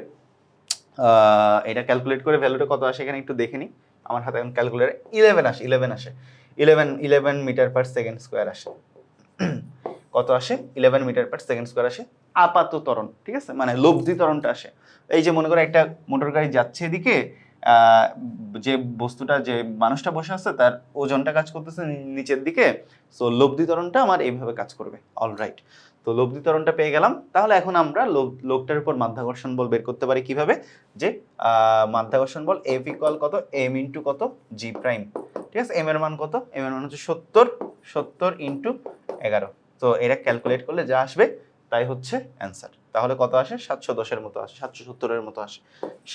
এটা ক্যালকুলেট করে ভ্যালুটা কত আসে এখানে একটু দেখে নিই। আমার হাতে এখন ক্যালকুলেটর 11 আসে, 11 মিটার পার সেকেন্ড স্কয়ার আসে। কত আসে? 11 মিটার পার সেকেন্ড স্কয়ার আসে আপাত ত্বরণ, ঠিক আছে? মানে লব্ধি ত্বরণটা আসে। এই যে মনে করো একটা মোটর গাড়ি যাচ্ছে এদিকে, যে বস্তুটা, যে মানুষটা বসে আছে তার ওজনটা কাজ করতেছে নিচের দিকে, সো লব্ধি ত্বরণটা আমার এইভাবে কাজ করবে। অলরাইট, তো লব্ধি ত্বরণটা পেয়ে গেলাম। তাহলে এখন আমরা লোকটার উপর মাধ্যাকর্ষণ বল বের করতে পারি কিভাবে? যে মাধ্যাকর্ষণ বল এফ ইকুয়াল কত? এম ইন্টু কত? জি প্রাইম, ঠিক আছে? এম এর মান কত? এম এর মান হচ্ছে 70 ইন্টু 11। তো এটা ক্যালকুলেট করলে যা আসবে তাই হচ্ছে অ্যান্সার। তাহলে কত আসে? 710 এর মতো আসে, 770 এর মতো আসে,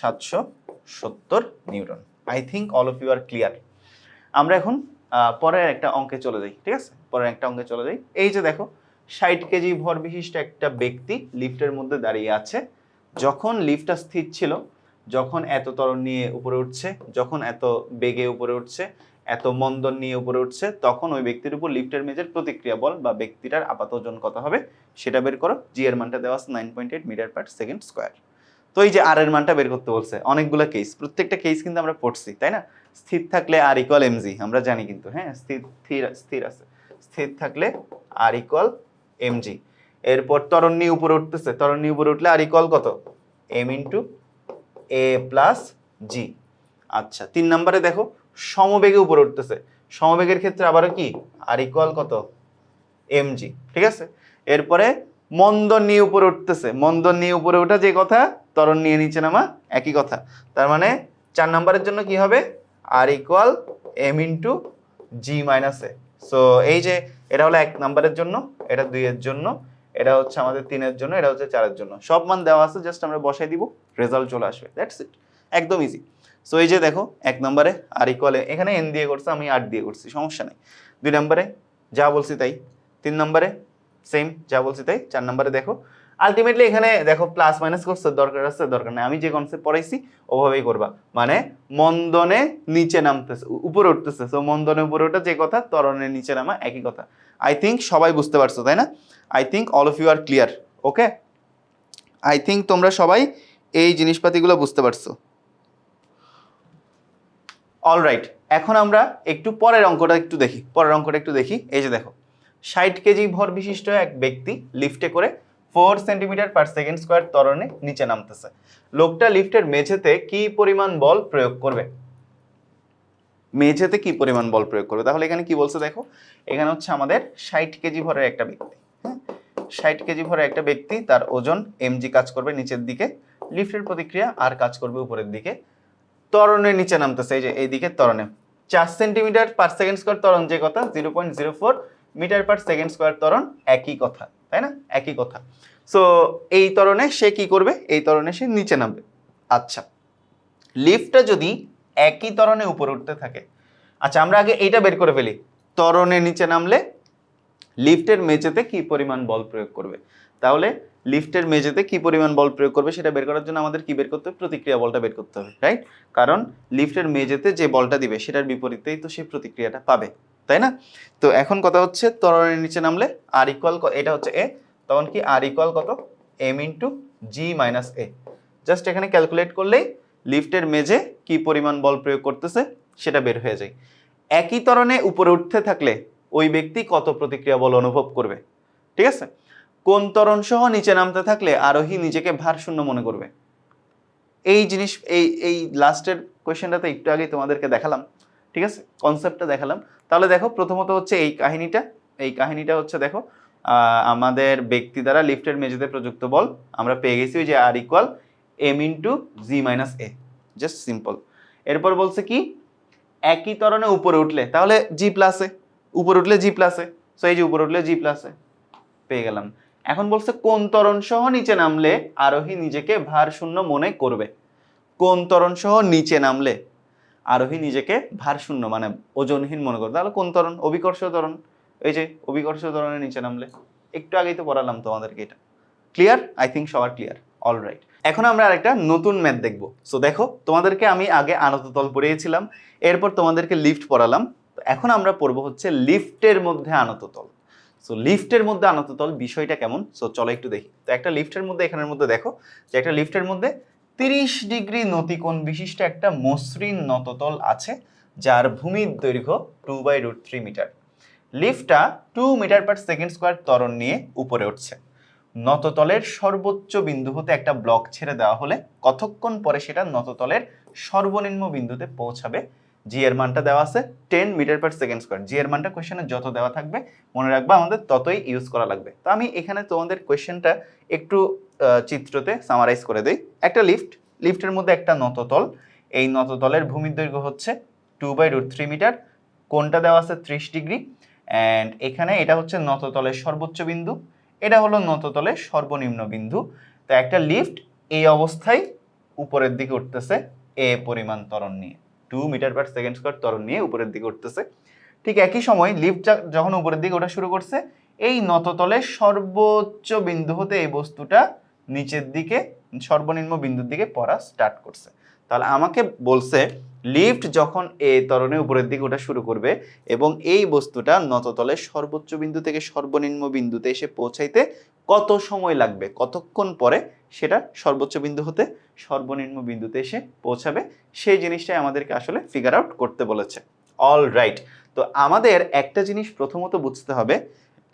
770 newton. I think all of you are clear. আমরা এখন পরের একটা অঙ্কে চলে যাই, ঠিক আছে? পরের একটা অঙ্কে চলে যাই। এই যে দেখো, 60 কেজি ভর বিশিষ্ট একটা ব্যক্তি লিফটের মধ্যে দাঁড়িয়ে আছে। যখন লিফটটা স্থির ছিল, যখন এত ত্বরণ নিয়ে উপরে উঠছে, যখন এত বেগে উপরে উঠছে, এত মন্দন নিয়ে উপরে উঠছে, তখন ওই ব্যক্তির উপর লিফটের মেঝের প্রতিক্রিয়া বল বা ব্যক্তিটার আপাত ওজন কত হবে সেটা বের করো। জি এর মানটা দেওয়া আছে 9.8 মিটার পার সেকেন্ড স্কয়ার। তো এই যে আর এর মানটা বের করতে বলছে, অনেকগুলো কেস, প্রত্যেকটা কেস কিন্তু আমরা পড়ছি, তাই না? স্থির থাকলে আর ইকুয়াল এমজি আমরা জানি কিন্তু, হ্যাঁ, স্থির আছে, স্থির থাকলে আর ইকুয়াল এমজি। এরপর ত্বরণ নিয়ে উপরে উঠতেছে, ত্বরণ নিয়ে উপরে উঠলে আর ইকুয়াল কত? এম ইন্টু এ প্লাস জি। আচ্ছা 3 নম্বরে দেখো সমবেগে উপরে উঠতেছে, সমবেগের ক্ষেত্রে আবারও কি আর ইকুয়াল কত? এমজি, ঠিক আছে। এরপরে মন্দন নিয়ে উপরে উঠতেছে, মন্দন নিয়ে উপরে ওঠা যে কথা, ত্বরণ নিয়ে নিচে নামা একই কথা। তার মানে 4 নম্বরের জন্য কি হবে? আর equal M into G minus এ। সো এই যে এটা হলো 1 নম্বরের জন্য, এটা 2 এর জন্য, এটা হচ্ছে আমাদের 3 এর জন্য, এটা হচ্ছে 4 এর জন্য। সব মান দেওয়া আছে, জাস্ট আমরা বসাই দিব, রেজাল্ট চলে আসবে, দ্যাটস ইট, একদম ইজি। সো এই যে দেখো 1 নম্বরে আর ইকুয়াল, এখানে এন দিয়ে করছে, আমি 8 দিয়ে করছি, সমস্যা নেই। 2 নম্বরে যা বলছি তাই, 3 নম্বরে সেম যা বলছি তাই, 4 নম্বরে দেখো আলটিমেটলি এখানে দেখো প্লাস মাইনাস করছে, দরকার আছে দরকার নেই, আমি যে কনসেপ্ট পড়াইছি ওভাবেই করবা। মানে মন্দনে নিচে নামতেছে, উপরে উঠতেছে, সো মন্দনে উপরে ওঠা যে কথা, ত্বরণের নিচে নামা একই কথা। আই থিঙ্ক সবাই বুঝতে পারছো, তাই না? I think all of you are clear, okay? I think তোমরা সবাই এই জিনিসপাতিগুলো বুঝতে পারছো। অলরাইট, এখন আমরা একটু পরের অঙ্কটা একটু দেখি, পরের অঙ্কটা একটু দেখি। এই যে দেখো 60 কেজি ভর বিশিষ্ট এক ব্যক্তি লিফটে করে 4 সেন্টিমিটার পার সেকেন্ড স্কোয়ার ত্বরণে নিচে নামতেছে। লোকটা লিফটের মেঝেতে কি পরিমাণ বল প্রয়োগ করবে? মেঝেতে কি পরিমাণ বল প্রয়োগ করবে? তাহলে এখানে কি বলছে দেখো, এখানে হচ্ছে আমাদের 60 কেজি ভরের একটা ব্যক্তি, হ্যাঁ, 60 কেজি ভরের একটা ব্যক্তি, তার ওজন এমজি কাজ করবে নিচের দিকে, লিফটের প্রতিক্রিয়া আর কাজ করবে উপরের দিকে, ত্বরণের নিচে নামতেছে, এই যে এইদিকে ত্বরণে 4 সেন্টিমিটার পার সেকেন্ড স্কোয়ার ত্বরণ যে কথা, 0.04 মিটার পার সেকেন্ড স্কোয়ার ত্বরণ একই কথা, তাই না? একই কথা। সো এই ত্বরণে সে কি করবে? এই ত্বরণে সে নিচে নামবে। আচ্ছা, লিফটটা যদি একই ত্বরণে উপরে উঠতে থাকে, আচ্ছা আমরা আগে এইটা বের করে ফেলি, ত্বরণে নিচে নামলে লিফটের মেঝেতে কি পরিমাণ বল প্রয়োগ করবে। তাহলে লিফটের মেঝেতে কি পরিমাণ বল প্রয়োগ করবে সেটা বের করার জন্য আমাদের কি বের করতে হবে? প্রতিক্রিয়া বলটা বের করতে হবে, রাইট? কারণ লিফটের মেঝেতে যে বলটা দিবে সেটার বিপরীতেই তো সেই প্রতিক্রিয়াটা পাবে, তাই না? তো এখন কথা হচ্ছে ত্বরণের নিচে নামলে আর ইকুয়াল, এটা হচ্ছে এ, তখন কি আর ইকুয়াল কত? এম ইন্টু জি মাইনাস এ। জাস্ট এখানে ক্যালকুলেট করলেই লিফটের মেঝে কি পরিমাণ বল প্রয়োগ করতেছে সেটা বের হয়ে যায়। একই ত্বরণে উপরে উঠতে থাকলে ওই ব্যক্তি কত প্রতিক্রিয়া বল অনুভব করবে, ঠিক আছে? কোন ত্বরণ সহ নিচে নামতে থাকলে আরোহী নিজেকে ভারশূন্য মনে করবে? এই জিনিস, এই লাস্টের কোয়েশ্চেনটাতে একটু আগেই তোমাদেরকে দেখালাম, ঠিক আছে, কনসেপ্টটা দেখালাম। তাহলে দেখো প্রথমত হচ্ছে এই কাহিনীটা হচ্ছে দেখো আমাদের ব্যক্তি দ্বারা লিফটের মেঝেতে প্রযুক্ত বল আমরা পেয়ে গেছি ওই যে আর equal M into G minus এ, জাস্ট সিম্পল। এরপর বলছে কি একই ত্বরণে উপরে উঠলে, তাহলে জি প্লাসে, উপরে উঠলে জি প্লাসে, সো এই যে উপরে উঠলে জি প্লাসে পেয়ে গেলাম। এখন বলছে কোন ত্বরণ সহ নিচে নামলে আরোহী নিজেকে ভারশূন্য মনে করবে? কোন ত্বরণ সহ নিচে নামলে আরোহী নিজেকে ভারশূন্য মানে ওজনহীন মনে করবে? তাহলে কোন ত্বরণ? অভিকর্ষ ত্বরণ। এই যে অভিকর্ষ ত্বরণের নিচে নামলে, একটু আগেই তো পড়ালাম তোমাদেরকে এটা। ক্লিয়ার? আই থিঙ্ক সবার ক্লিয়ার। অলরাইট, এখন আমরা আরেকটা নতুন ম্যাথ দেখব। সো দেখো তোমাদেরকে আমি আগে আনততল পড়িয়েছিলাম, এরপর তোমাদেরকে লিফট পড়ালাম, তো এখন আমরা পড়বো হচ্ছে লিফটের মধ্যে আনততল। সো লিফটের মধ্যে আনততল বিষয়টা কেমন, সো চলো একটু দেখি। তো একটা লিফটের মধ্যে, এখানের মধ্যে দেখো যে একটা লিফটের মধ্যে 30 ডিগ্রি নতিকোণ বিশিষ্ট একটা মসৃণ নততল আছে যার ভূমির দৈর্ঘ্য 2/√3 মিটার। লিফটটা 2 মিটার পার সেকেন্ড স্কোয়ার ত্বরণ নিয়ে উপরে উঠছে। নততলের সর্বোচ্চ বিন্দু হতে একটা ব্লক ছেড়ে দেওয়া হলে কতক্ষণ পরে সেটা নততলের সর্বনিম্ন বিন্দুতে পৌঁছাবে? জি এর মানটা দেওয়া আছে 10 মিটার পার সেকেন্ড স্কোয়ার। জি এর মানটা কোয়েশ্চেনে যত দেওয়া থাকবে মনে রাখবা আমাদের ততই ইউজ করা লাগবে। তো আমি এখানে তোমাদের কোয়েশ্চেনটা একটু চিত্রতে সামারাইজ করে দেই। একটা লিফটের মধ্যে একটা নততল, এই নততলের ভূমির দৈর্ঘ্য হচ্ছে 2/√3 মিটার, কোণটা দেওয়া আছে 30 ডিগ্রি, অ্যান্ড এখানে এটা হচ্ছে নততলের সর্বোচ্চ বিন্দু, এটা হলো নততলের সর্বনিম্ন বিন্দু। তো একটা লিফট এই অবস্থায় উপরের দিকে উঠতেছে এ পরিমাণ ত্বরণ নিয়ে, 2 মিটার পার সেকেন্ড স্কোয়ার ত্বরণ নিয়ে উপরের দিকে উঠতেছে। ঠিক একই সময় লিফট যখন উপরের দিকে ওঠা শুরু করছে, এই নততলের সর্বোচ্চ বিন্দু হতে এই বস্তুটা নিচের দিকে সর্বনিম্ন বিন্দুর দিকে পড়া স্টার্ট করছে। তাহলে আমাকে বলছে লিফট যখন এ ত্বরণে উপরের দিকে ওঠা শুরু করবে এবং এই বস্তুটা নততলের সর্বোচ্চ বিন্দু থেকে সর্বনিম্ন বিন্দুতে এসে পৌঁছাইতে কত সময় লাগবে, কতক্ষণ পরে সেটা সর্বোচ্চ বিন্দু হতে সর্বনিম্ন বিন্দুতে এসে পৌঁছাবে, সেই জিনিসটাই আমাদেরকে আসলে ফিগার আউট করতে বলেছে। অল রাইট, তো আমাদের একটা জিনিস প্রথমত বুঝতে হবে,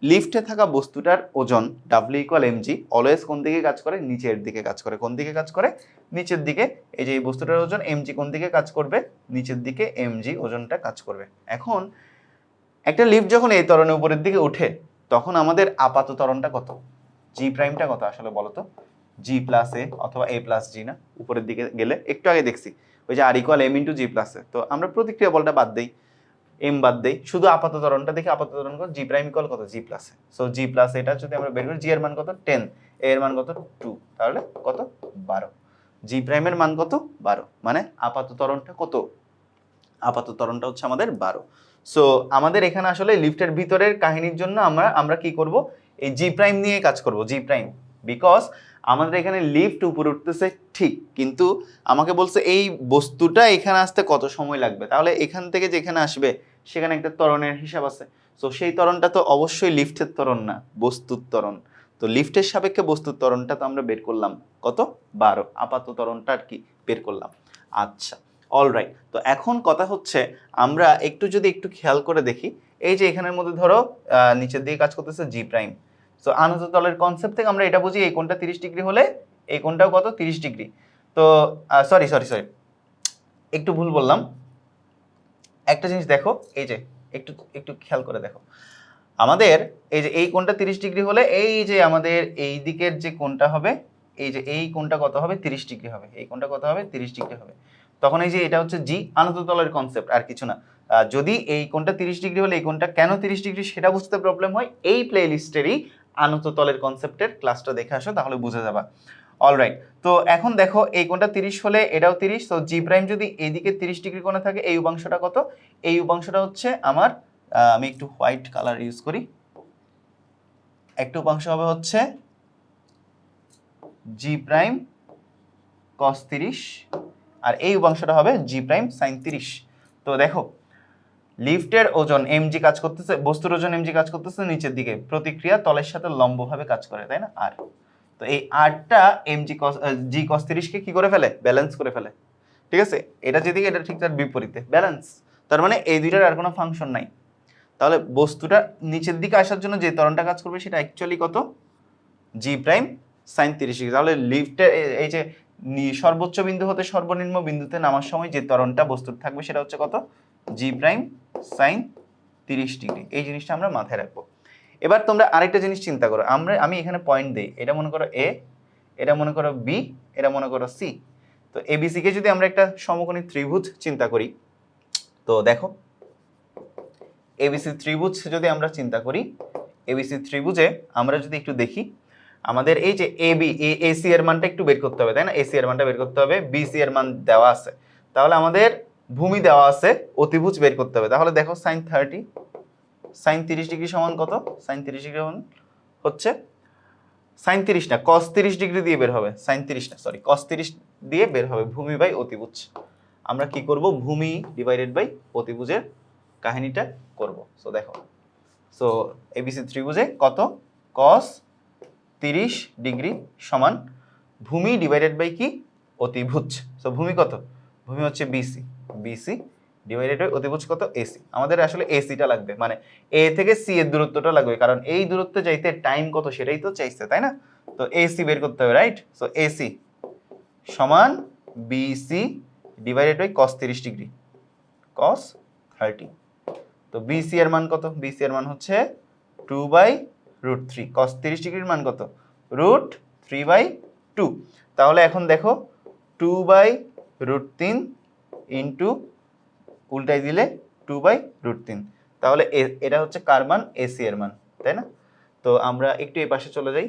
লিফটে থাকা বস্তুটার ওজন W=mg অলওয়েজ কোন দিকে কাজ করে, নিচের দিকে কাজ করে। কোন দিকে কাজ করে, নিচের দিকে। এই যে এই বস্তুটার ওজন mg কোন দিকে কাজ করবে, নিচের দিকে mg ওজনটা কাজ করবে। এখন একটা লিফট যখন এই ত্বরণের উপরের দিকে ওঠে তখন আমাদের আপাত ত্বরণটা কত, জি প্রাইমটা কত আসলে বলো তো, জি প্লাস এ অথবা এ প্লাস জি না, উপরের দিকে গেলে একটু আগে দেখছি ওই যে R=m*g+a, তো আমরা প্রতিক্রিয়া বলটা বাদ দেই, এম বাদ দেই, শুধু আপাত ত্বরণটা দেখি, আপাত ত্বরণ কত, জি প্রাইম ইকুয়াল কত, জি প্লাস এ। সো জি প্লাস এটা যদি আমরা বের করি, জি এর মান কত 10, এ এর মান কত 2, তাহলে কত 12, জি প্রাইমের মান কত 12, মানে আপাত ত্বরণটা কত, আপাত ত্বরণটা হচ্ছে আমাদের 12। সো আমাদের এখানে আসলে লিফটের ভিতরের কাহিনীর জন্য আমরা কি করব, এই জি প্রাইম নিয়ে কাজ করব, জি প্রাইম, বিকজ আমাদের এখানে লিফট উপরে উঠতেছে ঠিক, কিন্তু আমাকে বলছে এই বস্তুটা এখানে আসতে কত সময় লাগবে, তাহলে এখান থেকে যেখানে আসবে সেখানে একটা ত্বরণের হিসাব আছে। সো সেই ত্বরণটা তো অবশ্যই লিফটের ত্বরণ না, বস্তুর ত্বরণ। তো লিফটের সাপেক্ষে বস্তুর ত্বরণটা তো আমরা বের করলাম কত, 12, আপাত ত্বরণটা আর কি বের করলাম। আচ্ছা, অলরাইট, তো এখন কথা হচ্ছে আমরা একটু খেয়াল করে দেখি, এই যে এখানের মধ্যে ধরো নিচের দিকে কাজ করতেছে জি প্রাইম। সো আনত তলের কনসেপ্ট থেকে আমরা এটা বুঝি, এই কোণটা 30 ডিগ্রি হলে এই কোণটাও কত 30 ডিগ্রি। তো সরি একটু ভুল বললাম, একটা জিনিস দেখো, এই যে একটু খেয়াল করে দেখো, আমাদের এই যে এই কোণটা 30 ডিগ্রি হলে এই যে আমাদের এই দিকের যে কোণটা হবে, এই যে এই কোণটা কত হবে 30 ডিগ্রি হবে, এই কোণটা কত হবে 30 ডিগ্রি হবে। তখন এই যে এটা হচ্ছে জি আনত তলের কনসেপ্ট, আর কিছু না। যদি এই কোণটা 30 ডিগ্রি হলে এই কোণটা কেন 30 ডিগ্রি সেটা বুঝতে প্রবলেম হয়, এই প্লে লিস্টেরই আনত তলের কনসেপ্টের ক্লাসটা দেখে আসো, তাহলে বুঝে যাবা। অলরাইট, তো এখন দেখো এই কোণটা 30 হলে এটাও 30, তো জি প্রাইম যদি এইদিকে 30 ডিগ্রি কোণে থাকে, এই উপাংশটা কত, এই উপাংশটা হচ্ছে আমার আমি একটু হোয়াইট কালার ইউজ করি, একটা উপাংশ হবে হচ্ছে জি প্রাইম কস 30, আর এই উপাংশটা হবে জি প্রাইম সাইন 30। তো দেখো লিফটের ওজন mg কাজ করতেছে, বস্তুর ওজন mg কাজ করতেছে নিচের দিকে, প্রতিক্রিয়া তলের সাথে লম্বভাবে কাজ করে, তাই না, আর তো এই আরটা mg cos জি cos 30 কে কি করে ফেলে, ব্যালেন্স করে ফেলে, ঠিক আছে। এটা যেদিকে এটা ঠিক তার বিপরীতে ব্যালেন্স, তার মানে এই দুইটার আর কোনো ফাংশন নাই। তাহলে বস্তুটা নিচের দিকে আসার জন্য যে ত্বরণটা কাজ করবে সেটা অ্যাকচুয়ালি কত, জি প্রাইম সাইন 30 ডিগ্রি। তাহলে লিফটে এই যে সর্বোচ্চ বিন্দু হতে সর্বনিম্ন বিন্দুতে নামার সময় যে ত্বরণটা বস্তুর থাকবে সেটা হচ্ছে কত, জি প্রাইম সাইন 30 ডিগ্রি। এই জিনিসটা আমরা মাথায় রাখবো। এবার তোমরা আরেকটা জিনিস চিন্তা করো, আমি এখানে পয়েন্ট দেই, এটা মনে করো এ, এটা মনে করো বি, এটা মনে করো সি। তো এবিসি কে যদি আমরা একটা সমকোণী ত্রিভুজ চিন্তা করি, তো দেখো এবিসি ত্রিভুজ যদি আমরা চিন্তা করি, এবিসি ত্রিভুজে আমরা যদি একটু দেখি, আমাদের এই যে এবি এসি এর মানটা একটু বের করতে হবে, তাই না, এসি এর মানটা বের করতে হবে, বিসি এর মান দেওয়া আছে, তাহলে আমাদের ভূমি দেওয়া আছে, অতিভুজ বের করতে হবে। তাহলে দেখো সাইন 30 ডিগ্রি সমান কত, সাইন 30 ডিগ্রি সমান হচ্ছে সাইন 30 না কস 30 ডিগ্রি দিয়ে বের হবে, সাইন 30 না সরি কস 30 দিয়ে বের হবে, ভূমি বাই অতিভুজ। আমরা কি করব, ভূমি ডিভাইডেড বাই অতিভুজের কাহিনীটা করব। সো দেখো, সো এবিসি ত্রিভুজে কত, কস 30 ডিগ্রি সমান ভূমি ডিভাইডেড বাই কি, অতিভুজ। সো ভূমি কত, ভূমি হচ্ছে বিসি ডিভাইডেড বাই অতিভুজ কত, এসি। আমাদের আসলে এসিটা লাগবে, মানে এ থেকে সি এর দূরত্বটা লাগবে, কারণ এই দূরত্বে যাইতে টাইম কত সেটাই তো চাইছে, তাই না। তো এসি বের করতে হবে, রাইট। সো এসি সমান BC divided by cos 30 degree, cos 30। তো বিসি এর মান কত, বিসি এর মান হচ্ছে 2/√3, cos 30 ডিগ্রির মান কত, √3/2। তাহলে এখন দেখো 2/√3 ইন্টু উল্টাই দিলে 2/√3, তাহলে এটা হচ্ছে কার মান, এসি এর মান, তাই না। তো আমরা একটু এই পাশে চলে যাই,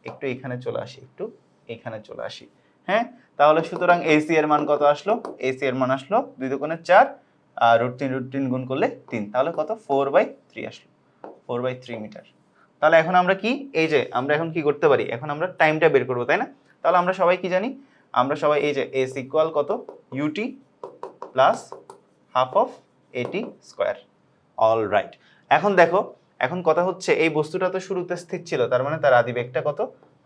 একটু এখানে চলে আসি, একটু এখানে চলে আসি, হ্যাঁ। তাহলে সুতরাং এসি এর মান কত আসলো, এসি এর মান আসলো 2 দুগুণে 4, আর √3 গুণ করলে 3, তাহলে কত 4/3 আসলো, 4/3 মিটার। তাহলে এখন আমরা কি, এই যে আমরা এখন কি করতে পারি, এখন আমরা টাইমটা বের করবো, তাই না। তাহলে আমরা সবাই কি জানি, আমরা সবাই এই যে এস ইকুয়াল কত, ইউটি প্লাস হাফ অফ এটি স্কোয়ার। অল রাইট, এখন দেখো, এখন কথা হচ্ছে এই বস্তুটা তো শুরুতে স্থির ছিল, তার মানে তার আদিবেগটা কত,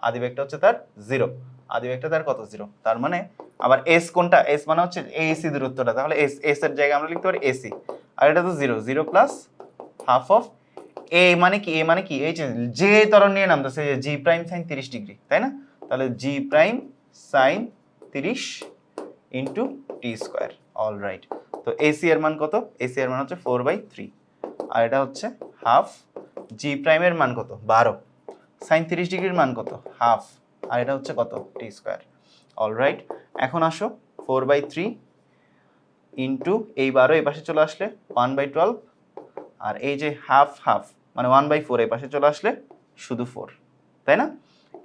আদিবেগটা হচ্ছে তার 0। আদি ভেক্টর তার কত 0, তার মানে আবার এস কোনটা, এস মানে হচ্ছে এসি দূরত্বটা, তাহলে এস এস এর জায়গায় আমরা লিখতে পারি এসি, আর এটা তো 0, 0 প্লাস হাফ অফ এ মানে কি, এ মানে কি এই যে ত্বরণ নিয়ে নামতেছে যে জি প্রাইম সাইন 30 ডিগ্রি, তাই না? তাহলে জি prime sine 30 into T square. Alright, তো এসি এর মান কত, এসি এর মান হচ্ছে 4/3, আর এটা হচ্ছে হাফ জি প্রাইমের মান কত 12, সাইন 30 ডিগ্রির মান কত হাফ, আর এটা হচ্ছে কত টি স্কোয়ার। অলরাইট, এখন আসো 4/3 ইন্টু এই 12 এই পাশে চলে আসলে 1/12, আর এই যে হাফ হাফ মানে 1/4 এই পাশে চলে আসলে শুধু 4, তাই না?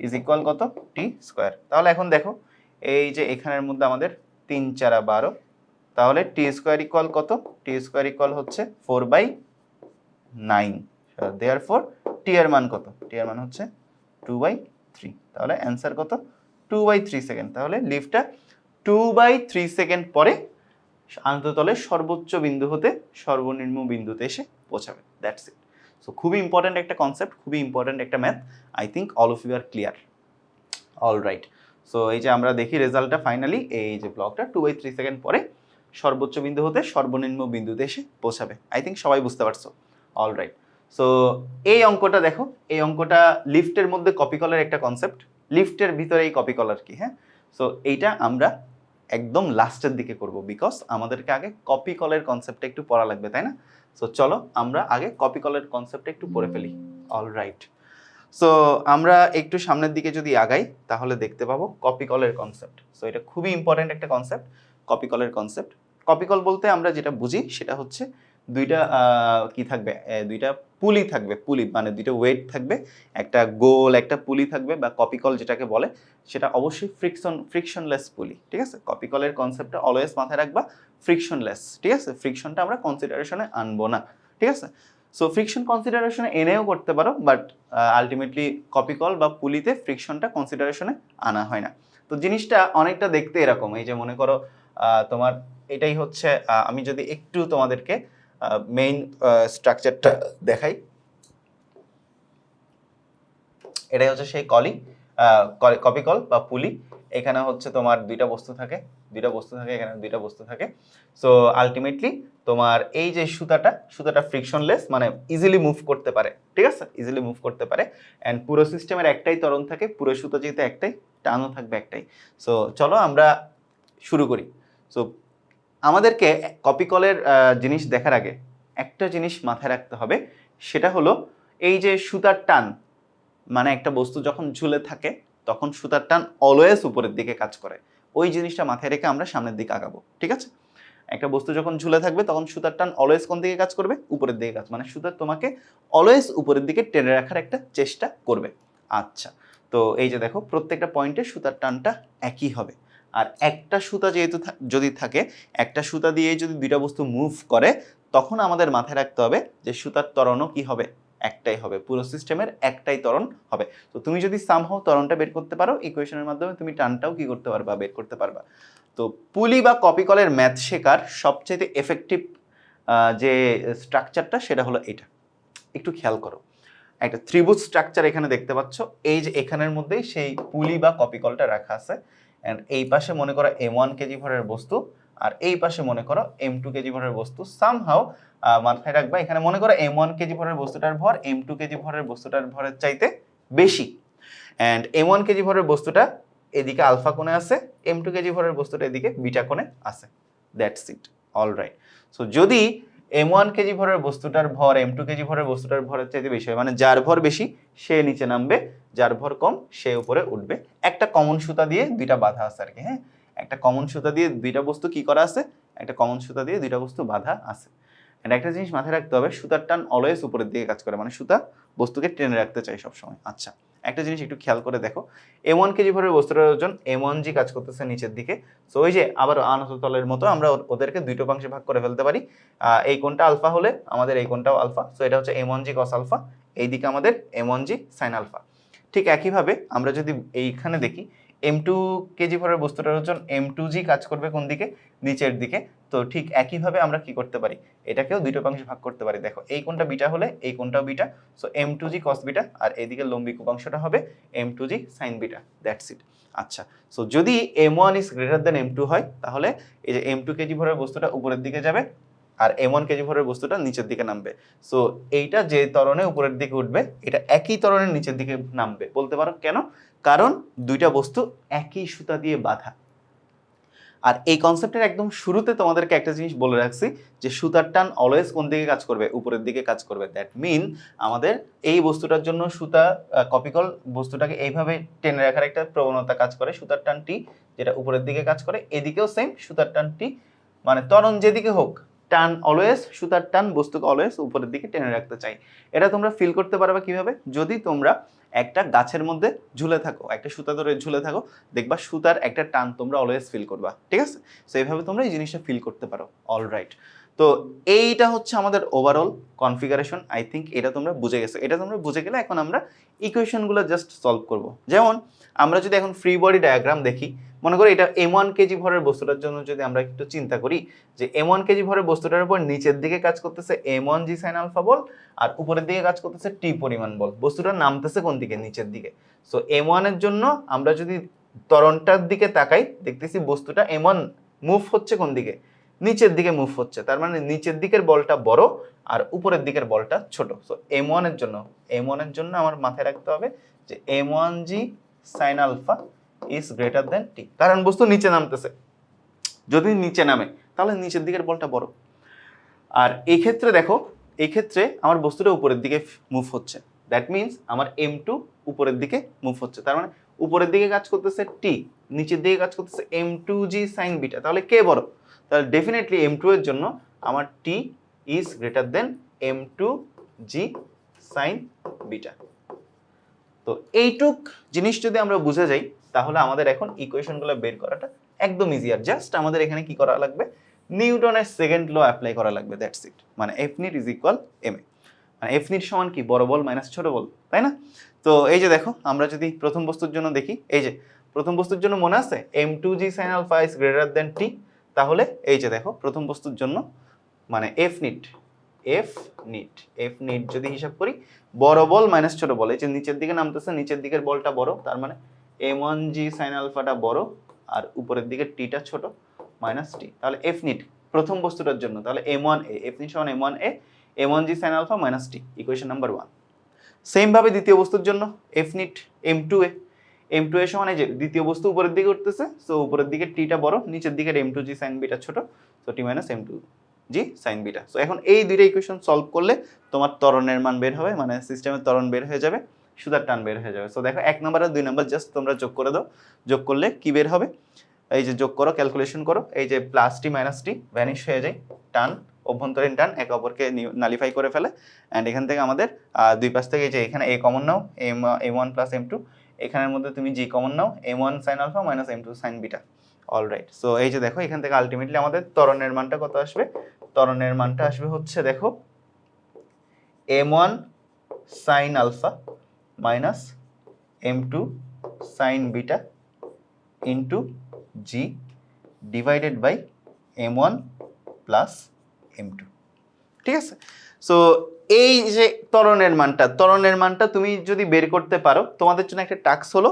ইজ ইকুয়াল কত টি স্কোয়ার। তাহলে এখন দেখো এই যে এখানের মধ্যে আমাদের 3 4 12, তাহলে টি স্কোয়ার ইকুয়াল কত, টি স্কোয়ার ইকুয়াল হচ্ছে 4/9, দেয়ারফর টি এর মান কত, টি এর মান হচ্ছে 2/3, তাহলে অ্যান্সার কত 2/3 সেকেন্ড। তাহলে লিফটটা 2/3 সেকেন্ড পরে আন্তঃতলের সর্বোচ্চ বিন্দু হতে সর্বনিম্ন বিন্দুতে এসে পৌঁছাবে। That's it. সো খুবই ইম্পর্ট্যান্ট একটা কনসেপ্ট, খুবই ইম্পর্ট্যান্ট একটা math. I think all of you are clear. Alright, so এই যে আমরা দেখি রেজাল্টটা ফাইনালি, এই যে ব্লকটা 2/3 সেকেন্ড পরে সর্বোচ্চ বিন্দু হতে সর্বনিম্ন বিন্দুতে এসে পৌঁছাবে। আই থিঙ্ক সবাই বুঝতে পারছো। অলরাইট, সো এই অঙ্কটা দেখো, এই অঙ্কটা লিফটের মধ্যে কপি কলার একটা কনসেপ্ট, লিফটের ভিতরে এই কপি কলার কি, হ্যাঁ। সো এইটা আমরা একদম লাস্টের দিকে করব, বিকজ আমাদেরকে আগে কপি কলের কনসেপ্টটা একটু পড়া লাগবে, তাই না? সো চলো আমরা আগে কপি কলের কনসেপ্টটা একটু পড়ে ফেলি। অলরাইট, সো আমরা একটু সামনের দিকে যদি আগাই তাহলে দেখতে পাবো কপি কলের কনসেপ্ট। সো এটা খুবই ইম্পর্ট্যান্ট একটা কনসেপ্ট, কপি কলের কনসেপ্ট। কপি কল বলতে আমরা যেটা বুঝি সেটা হচ্ছে দুইটা কি থাকবে, দুইটা পুলি থাকবে, পুলি মানে দুইটা ওয়েট থাকবে, একটা গোল একটা পুলি থাকবে, বা কপি কল যেটাকে বলে সেটা অবশ্যই ফ্রিকশনলেস পুলি, ঠিক আছে? কপি কলের কনসেপ্টটা অলওয়েজ মাথায় রাখবা, ফ্রিকশনলেস, ঠিক আছে? ফ্রিকশনটা আমরা কনসিডারেশনে আনবো না, ঠিক আছে? সো ফ্রিকশন কনসিডারেশনে এনেও করতে পারো, বাট আলটিমেটলি কপি কল বা পুলিতে ফ্রিকশনটা কনসিডারেশনে আনা হয় না। তো জিনিসটা অনেকটা দেখতে এরকম, এই যে মনে করো তোমার এটাই হচ্ছে, আমি যদি একটু তোমাদেরকে মেইন স্ট্রাকচারটা দেখাই, এটাই হচ্ছে সেই কপি কল বা পুলি। এখানে হচ্ছে তোমার দুইটা বস্তু থাকে, এখানে দুইটা বস্তু থাকে। সো আলটিমেটলি তোমার এই যে সুতাটা ফ্রিকশনলেস, মানে ইজিলি মুভ করতে পারে, ঠিক আছে? ইজিলি মুভ করতে পারে, অ্যান্ড পুরো সিস্টেমের একটাই ত্বরণ থাকে, পুরো সুতা যেহেতু একটাই, টানও থাকবে একটাই। সো চলো আমরা শুরু করি। সো আমাদেরকে কপি কলের জিনিস দেখার আগে একটা জিনিস মাথায় রাখতে হবে, সেটা হলো এই যে সুতার টান, মানে একটা বস্তু যখন ঝুলে থাকে তখন সুতার টান অলওয়েজ উপরের দিকে কাজ করে। ওই জিনিসটা মাথায় রেখে আমরা সামনের দিকে আগাবো, ঠিক আছে? একটা বস্তু যখন ঝুলে থাকবে তখন সুতার টান অলওয়েজ কোন দিকে কাজ করবে, উপরের দিকে কাজ, মানে সুতার তোমাকে অলওয়েজ উপরের দিকে টেনে রাখার একটা চেষ্টা করবে। আচ্ছা, তো এই যে দেখো প্রত্যেকটা পয়েন্টে সুতার টানটা একই হবে, আর একটা সুতা যেহেতু যদি থাকে, একটা সুতা দিয়ে যদি দুইটা বস্তু মুভ করে, তখন আমাদের মাথায় রাখতে হবে যে সুতার ত্বরণও কি হবে, একটাই হবে, পুরো সিস্টেমের একটাই ত্বরণ হবে। তো তুমি যদি সামহাও ত্বরণটা বের করতে পারো, ইকুয়েশনের মাধ্যমে তুমি টানটাও কি করতে পারবা, বের করতে পারবা। তো পুলি বা কপি কলের ম্যাথ শেখার সবচেয়ে এফেক্টিভ যে স্ট্রাকচারটা সেটা হলো এটা। একটু খেয়াল করো, একটা ত্রিভুজ স্ট্রাকচার এখানে দেখতে পাচ্ছ, এই যে এখানের মধ্যেই সেই পুলি বা কপি কলটা রাখা আছে, অ্যান্ড এই পাশে মনে করো m1 কেজি ভরের বস্তু, আর এই পাশে মনে করো m2 কেজি ভরের বস্তু। সামহাও মাথায় রাখবা, এখানে মনে করো m1 কেজি ভরের বস্তুটার ভর m2 কেজি ভরের বস্তুটার ভরের চাইতে বেশি, অ্যান্ড m1 কেজি ভরের বস্তুটা এদিকে আলফা কোণে আছে, m2 কেজি ভরের বস্তুটা এদিকে বিটা কোণে আছে। That's it. অলরাইট, সো যদি m1 কেজি ভরের বস্তুটার ভর m2 কেজি ভরের বস্তুটার ভরের চাইতে বেশি হয়, মানে যার ভর বেশি সে নিচে নামবে, যার ভর কম সে উপরে উঠবে। একটা কমন সুতা দিয়ে দুইটা বাধা আছে আর কি, হ্যাঁ, একটা কমন সুতা দিয়ে দুইটা বস্তু কি করা আছে, একটা কমন সুতা দিয়ে দুইটা বস্তু বাধা আছে। এন্ড একটা জিনিস মাথায় রাখতে হবে, সুতার টান অলওয়েজ উপরের দিকে কাজ করে, মানে সুতা বস্তুকে টেনে রাখতে চাই সবসময়। আচ্ছা, একটা জিনিস একটু খেয়াল করে দেখো, m1 কেজি ভরের বস্তুটার ওজন m1g কাজ করতেছে নিচের দিকে। সো ওই যে আবার আনত তলের মতো আমরা ওদেরকে দুইটো অংশে ভাগ করে ফেলতে পারি। এই কোণটা আলফা হলে আমাদের এই কোণটাও আলফা, সো এটা হচ্ছে m1g cos আলফা, এইদিকে আমাদের m1g sin আলফা। ঠিক একইভাবে আমরা যদি এইখানে দেখি m2 কেজি ভরের বস্তুটার ওজন m2g কাজ করবে কোন দিকে, নিচের দিকে, তো ঠিক একইভাবে আমরা কি করতে পারি, এটাকেও দুইটা উপাংশে ভাগ করতে পারি। দেখো এই কোণটা বিটা হলে এই কোণটাও beta, so m2g cos beta, আর এইদিকে লম্বিক উপাংশটা হবে m2g sin beta, that's it. আচ্ছা, সো যদি m1 is greater then m2 হয়, তাহলে এই যে m2 কেজি ভরের বস্তুটা উপরের দিকে যাবে আর m1 কেজি ভরের বস্তুটা নিচের দিকে নামবে। সো এইটা যে ত্বরণে উপরের দিকে উঠবে, এটা একই ত্বরণের নিচের দিকে নামবে। বলতে পারো কেন? কারণ দুইটা বস্তু একই সুতা দিয়ে বাঁধা। আর এই কনসেপ্টের একদম শুরুতে তোমাদেরকে একটা জিনিস বলে রাখছি যে সুতার টান অলওয়েজ কোন দিকে কাজ করবে, উপরের দিকে কাজ করবে। দ্যাট মিন আমাদের এই বস্তুটার জন্য সুতা কপিকল বস্তুটাকে এইভাবে টেনে রাখার একটা প্রবণতা কাজ করে, সুতার টানটি যেটা উপরের দিকে কাজ করে। এদিকেও সেম, সুতার টানটি মানে ত্বরণ যেদিকে হোক, টান অলওয়েজ, সুতার টান বস্তুকে অলওয়েজ উপরের দিকে টেনে রাখতে চাই। এটা তোমরা ফিল করতে পারবে কিভাবে? যদি তোমরা একটা গাছের মধ্যে ঝুলে থাকো, একটা সুতা ধরে ঝুলে থাকো, দেখবা সুতার একটা টান তোমরা অলওয়েজ ফিল করবা, ঠিক আছে? সো এইভাবে তোমরা এই জিনিসটা ফিল করতে পারো। অলরাইট, তো এইটা হচ্ছে আমাদের ওভারঅল কনফিগারেশন। আই থিঙ্ক এটা তোমরা বুঝে গেছো। এটা তোমরা বুঝে গেলে এখন আমরা ইকুয়েশনগুলো জাস্ট সলভ করব। যেমন আমরা যদি এখন ফ্রি বডি ডায়াগ্রাম দেখি, মনে করি এটা m1 কেজি ভরের বস্তুটার জন্য যদি আমরা একটু চিন্তা করি যে m1 কেজি ভরের বস্তুটার উপর নিচের দিকে কাজ করতেছে m1 g sin আলফা বল, আর উপরের দিকে কাজ করতেছে t পরিমাণ বল। বস্তুটা নামতেছে কোন দিকে? নিচের দিকে। সো m1 এর জন্য আমরা যদি ত্বরণটার দিকে তাকাই, দেখতেছি বস্তুটা m1 মুভ হচ্ছে কোন দিকে? নিচের দিকে মুভ হচ্ছে। তার মানে নিচের দিকের বলটা বড় আর উপরের দিকের বলটা ছোট। সো m1 এর জন্য আমার মাথায় রাখতে হবে যে m1g sin alpha is greater than T, কারণ বস্তু নিচে নামতেছে। যদি নিচে নামে তাহলে নিচের দিকের বলটা বড়। আর এই ক্ষেত্রে দেখো, এই ক্ষেত্রে আমার বস্তুটা উপরের দিকে মুভ হচ্ছে। দ্যাট মিনস আমার m2 উপরের দিকে মুভ হচ্ছে। তার মানে উপরের দিকে কাজ করতেছে t, নিচের দিকে কাজ করতেছে m2g sin বিটা। তাহলে কে বড়? তাহলে ডেফিনেটলি m2 এর জন্য আমার t is greater then m2g sin beta. তো এইটুক জিনিস যদি আমরা বুঝে যাই, তাহলে আমাদের এখন ইকুয়েশনগুলো বের করাটা একদম ইজিয়ার। জাস্ট আমাদের এখানে কি করা লাগবে? নিউটনের সেকেন্ড ল অ্যাপ্লাই করা লাগবে, দ্যাটস ইট। মানে F net is equal M A, মানে এফ নিট সমান কি? বড় বল মাইনাস ছোট বল, তাই না? তো এই যে দেখো, আমরা যদি প্রথম বস্তুর জন্য দেখি, এই যে প্রথম বস্তুর জন্য মনে আছে m2g sin alpha is greater than T. তাহলে এই যে দেখো প্রথম বস্তুর জন্য মানে এফ নিট যদি হিসাব করি, বড় বল মাইনাস ছোট বল, এই যে নিচের দিকে নামতেছে, নিচের দিকের বলটা বড়, তার মানে m1g sin আলফাটা বড় আর উপরের দিকে টিটা ছোট, মাইনাস টি। তাহলে এফ নিট প্রথম বস্তুটার জন্য, তাহলে m1a, এফ নিট সমান m1a, m1g sin alpha minus T, equation number 1। Same ভাবে দ্বিতীয় বস্তুর জন্য এফ নিট m2a সমান, এই যে দ্বিতীয় বস্তু উপরের দিকে উঠতেছে, সো উপরের দিকে টিটা বড়, নিচের দিকে m2g sin বিটা ছোট, সো টি minus m2g sin beta. So এখন এই দুইটা ইকুয়েশন সলভ করলে তোমার ত্বরণের মান বের হবে, মানে সিস্টেমের ত্বরণ বের হয়ে যাবে, সুতার টান বের হয়ে যাবে। সো দেখো 1 নাম্বার আর 2 নাম্বার জাস্ট তোমরা যোগ করে দাও। যোগ করলে কি বের হবে? এই যে যোগ করো, ক্যালকুলেশন করো, এই যে প্লাস টি মাইনাস টি ভ্যানিশ হয়ে যায়, টান অভ্যন্তরীণ টান একে অপরকে নালিফাই করে ফেলে। অ্যান্ড এখান থেকে আমাদের দুই পাশ থেকে, এই যে এখানে a কমন নাও, m1 প্লাস m2, এখানের মধ্যে তুমি g কমন নাও, m1 sin alpha minus m2 sin beta. Alright, so এই যে দেখো এখান থেকে আলটিমেটলি আমাদের ত্বরণের মানটা কত আসবে? ত্বরণের মানটা আসবে হচ্ছে দেখো m1 sin alpha minus m2 sin beta into g divided by m1 plus m2, ঠিক আছে? সো এই যে ত্বরণের মানটা তুমি যদি বের করতে পারো, তোমাদের জন্য একটা টাস্ক হলো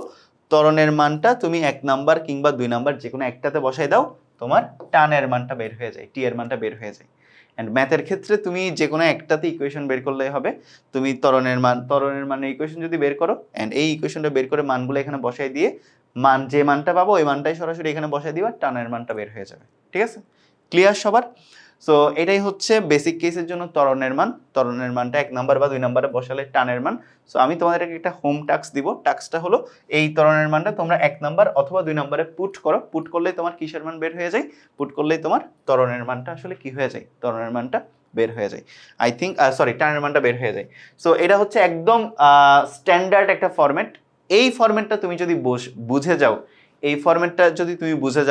ত্বরণের মানটা তুমি 1 নাম্বার কিংবা 2 নাম্বার যে কোনো একটাতে বসাই দাও, তোমার টানের মানটা বের হয়ে যায়, টি এর মানটা বের হয়ে যায়। অ্যান্ড ম্যাথের ক্ষেত্রে তুমি যে কোনো একটাতে ইকুয়েশন বের করলেই হবে। তুমি ত্বরণের মানের ইকুয়েশন যদি বের করো, অ্যান্ড এই ইকুয়েশনটা বের করে মানগুলো এখানে বসাই দিয়ে, যে মানটা পাবো ওই মানটাই সরাসরি এখানে বসাই দিবা, টানের মানটা বের হয়ে যাবে, ঠিক আছে? ক্লিয়ার সবার? সো এটাই হচ্ছে বেসিক কেসের জন্য ত্বরণের মানটা 1 নাম্বার বা 2 নাম্বারে বসালে টানের মান। সো আমি তোমাদেরকে একটা হোম টাস্ক দিব। টাস্কটা হলো এই ত্বরণের মানটা তোমরা 1 নাম্বার অথবা 2 নাম্বারে পুট করো। পুট করলেই তোমার কিসের মান বের হয়ে যায়? পুট করলেই তোমার ত্বরণের মানটা আসলে কি হয়ে যায়? ত্বরণের মানটা বের হয়ে যায়। আই থিঙ্ক টানের মানটা বের হয়ে যায়। সো এটা হচ্ছে একদম স্ট্যান্ডার্ড একটা ফরম্যাট। এই ফরম্যাটটা তুমি যদি বুঝে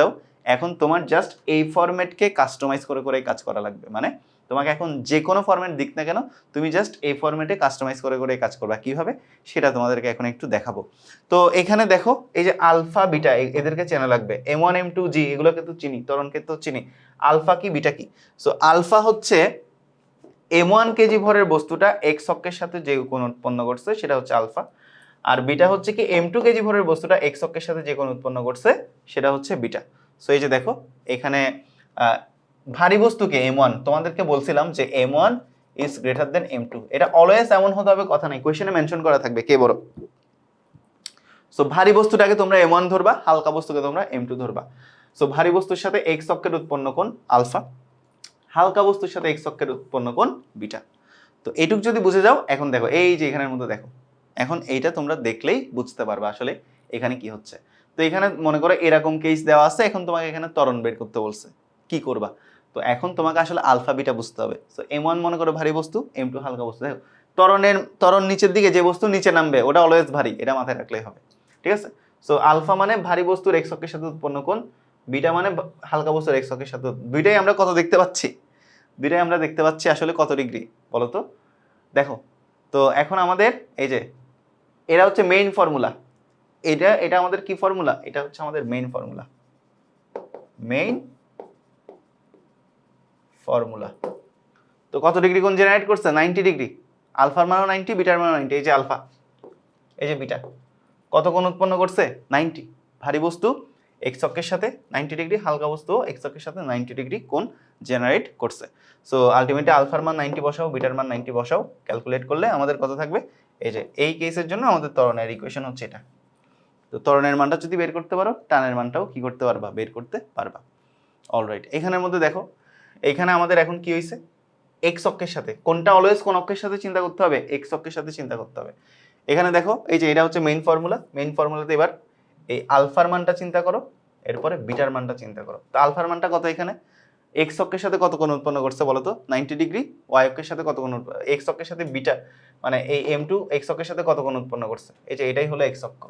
যাও, এখন তোমার জাস্ট এই ফরম্যাটকে কাস্টমাইজ করে কাজ করা লাগবে। মানে তোমাকে এখন যে কোনো ফরম্যাট দিক না কেন তুমি জাস্ট এই ফরম্যাটে কাস্টমাইজ করে করে কাজ করবা কিভাবে সেটা তোমাদেরকে এখন একটু দেখাবো। তো এখানে দেখো এই যে আলফা বিটা এদেরকে চেনা লাগবে, M1 M2 G এগুলোকে তো চিনি, ত্বরণকে তো চিনি, আলফা কি বিটা কি। সো আলফা হচ্ছে M1 কেজি ভরের বস্তুটা x অক্ষের সাথে যে কোণ উৎপন্ন করছে সেটা হচ্ছে আলফা, আর বিটা হচ্ছে কি M2 কেজি ভরের বস্তুটা x অক্ষের সাথে যে কোণ উৎপন্ন করছে সেটা হচ্ছে বিটা। সো এই যে দেখো এখানে ভারী বস্তুকে M1 তোমাদেরকে বলছিলাম যে M1 is greater then M2, এটা অলওয়েজ এমন হতে হবে কথা নাই, কোশ্চেনে মেনশন করা থাকবে কে বড়। সো ভারী বস্তুটাকে তোমরা M1 ধরবা, হালকা বস্তুকে তোমরা M2 ধরবা। সো ভারী বস্তুর সাথে x অক্ষের উৎপন্ন কোণ আলফা, হালকা বস্তুর সাথে x অক্ষের উৎপন্ন কোণ বিটা। তো এইটুক যদি বুঝে যাও, এখন দেখো এই যে এখানের মধ্যে দেখো, এখন এইটা তোমরা দেখলেই বুঝতে পারবে আসলে এখানে কি হচ্ছে। তো এখানে মনে করো এরকম কেস দেওয়া আছে, এখন তোমাকে এখানে ত্বরণ বের করতে বলছে, কি করবা। তো এখন তোমাকে আসলে আলফা বিটা বুঝতে হবে। সো M1 মনে করো ভারী বস্তু, M2 হালকা বস্তু। দেখো ত্বরণ নিচের দিকে, যে বস্তু নিচে নামবে ওটা অলওয়েজ ভারী, এটা মাথায় রাখলেই হবে, ঠিক আছে। সো আলফা মানে ভারী বস্তুর x অক্ষের সাথে উৎপন্ন কোণ, বিটা মানে হালকা বস্তুর x অক্ষের সাথে। দুইটাই আমরা কত দেখতে পাচ্ছি, দুইটাই আমরা দেখতে পাচ্ছি আসলে কত ডিগ্রি বলো তো। দেখো তো এখন আমাদের এই যে এরা হচ্ছে মেইন ফর্মুলা, এটা এটা আমাদের কি ফর্মুলা, এটা হচ্ছে আমাদের মেইন ফর্মুলা, মেইন ফর্মুলা। তো কত ডিগ্রি কোণ জেনারেট করছে, 90 ডিগ্রি। আলফার মানও 90, বিটার মানও 90। এই যে আলফা, এই যে বিটা, কত কোণ উৎপন্ন করছে, 90। ভারী বস্তু এক্স অক্ষের সাথে 90 ডিগ্রি, হালকা বস্তু এক্স অক্ষের সাথে 90 ডিগ্রি কোণ জেনারেট করছে। সো আলটিমেটলি আলফার মান 90 বসাও, বিটার মান 90 বসাও, ক্যালকুলেট করলে আমাদের কত থাকবে, এই যে এই কেসের জন্য আমাদের ত্বরণের ইকুয়েশন হচ্ছে এটা। তো ত্বরণের মানটা যদি বের করতে পারো, টানের মানটাও কি করতে পারবা, বের করতে পারবা। অলরাইট, এখানের মধ্যে দেখো এখানে আমাদের এখন কি হয়েছে, এক্স অক্ষের সাথে, কোনটা অলওয়েজ কোন অক্ষের সাথে চিন্তা করতে হবে, এক্স অক্ষের সাথে চিন্তা করতে হবে। এখানে দেখো এই যে এটা হচ্ছে মেইন ফর্মুলা, মেইন ফর্মুলাতে এবার এই আলফার মানটা চিন্তা করো, এরপরে বিটার মানটা চিন্তা করো। তো আলফার মানটা কত, এখানে এক্স অক্ষের সাথে কত কোণ উৎপন্ন করছে বলো তো, 90 ডিগ্রি, ওয়াই অক্ষের সাথে কত কোণ, এক্স অক্ষের সাথে বিটা মানে এই M2 এক্স অক্ষের সাথে কত কোণ উৎপন্ন করছে, এই যে এটাই হলো এক্স অক্ষ,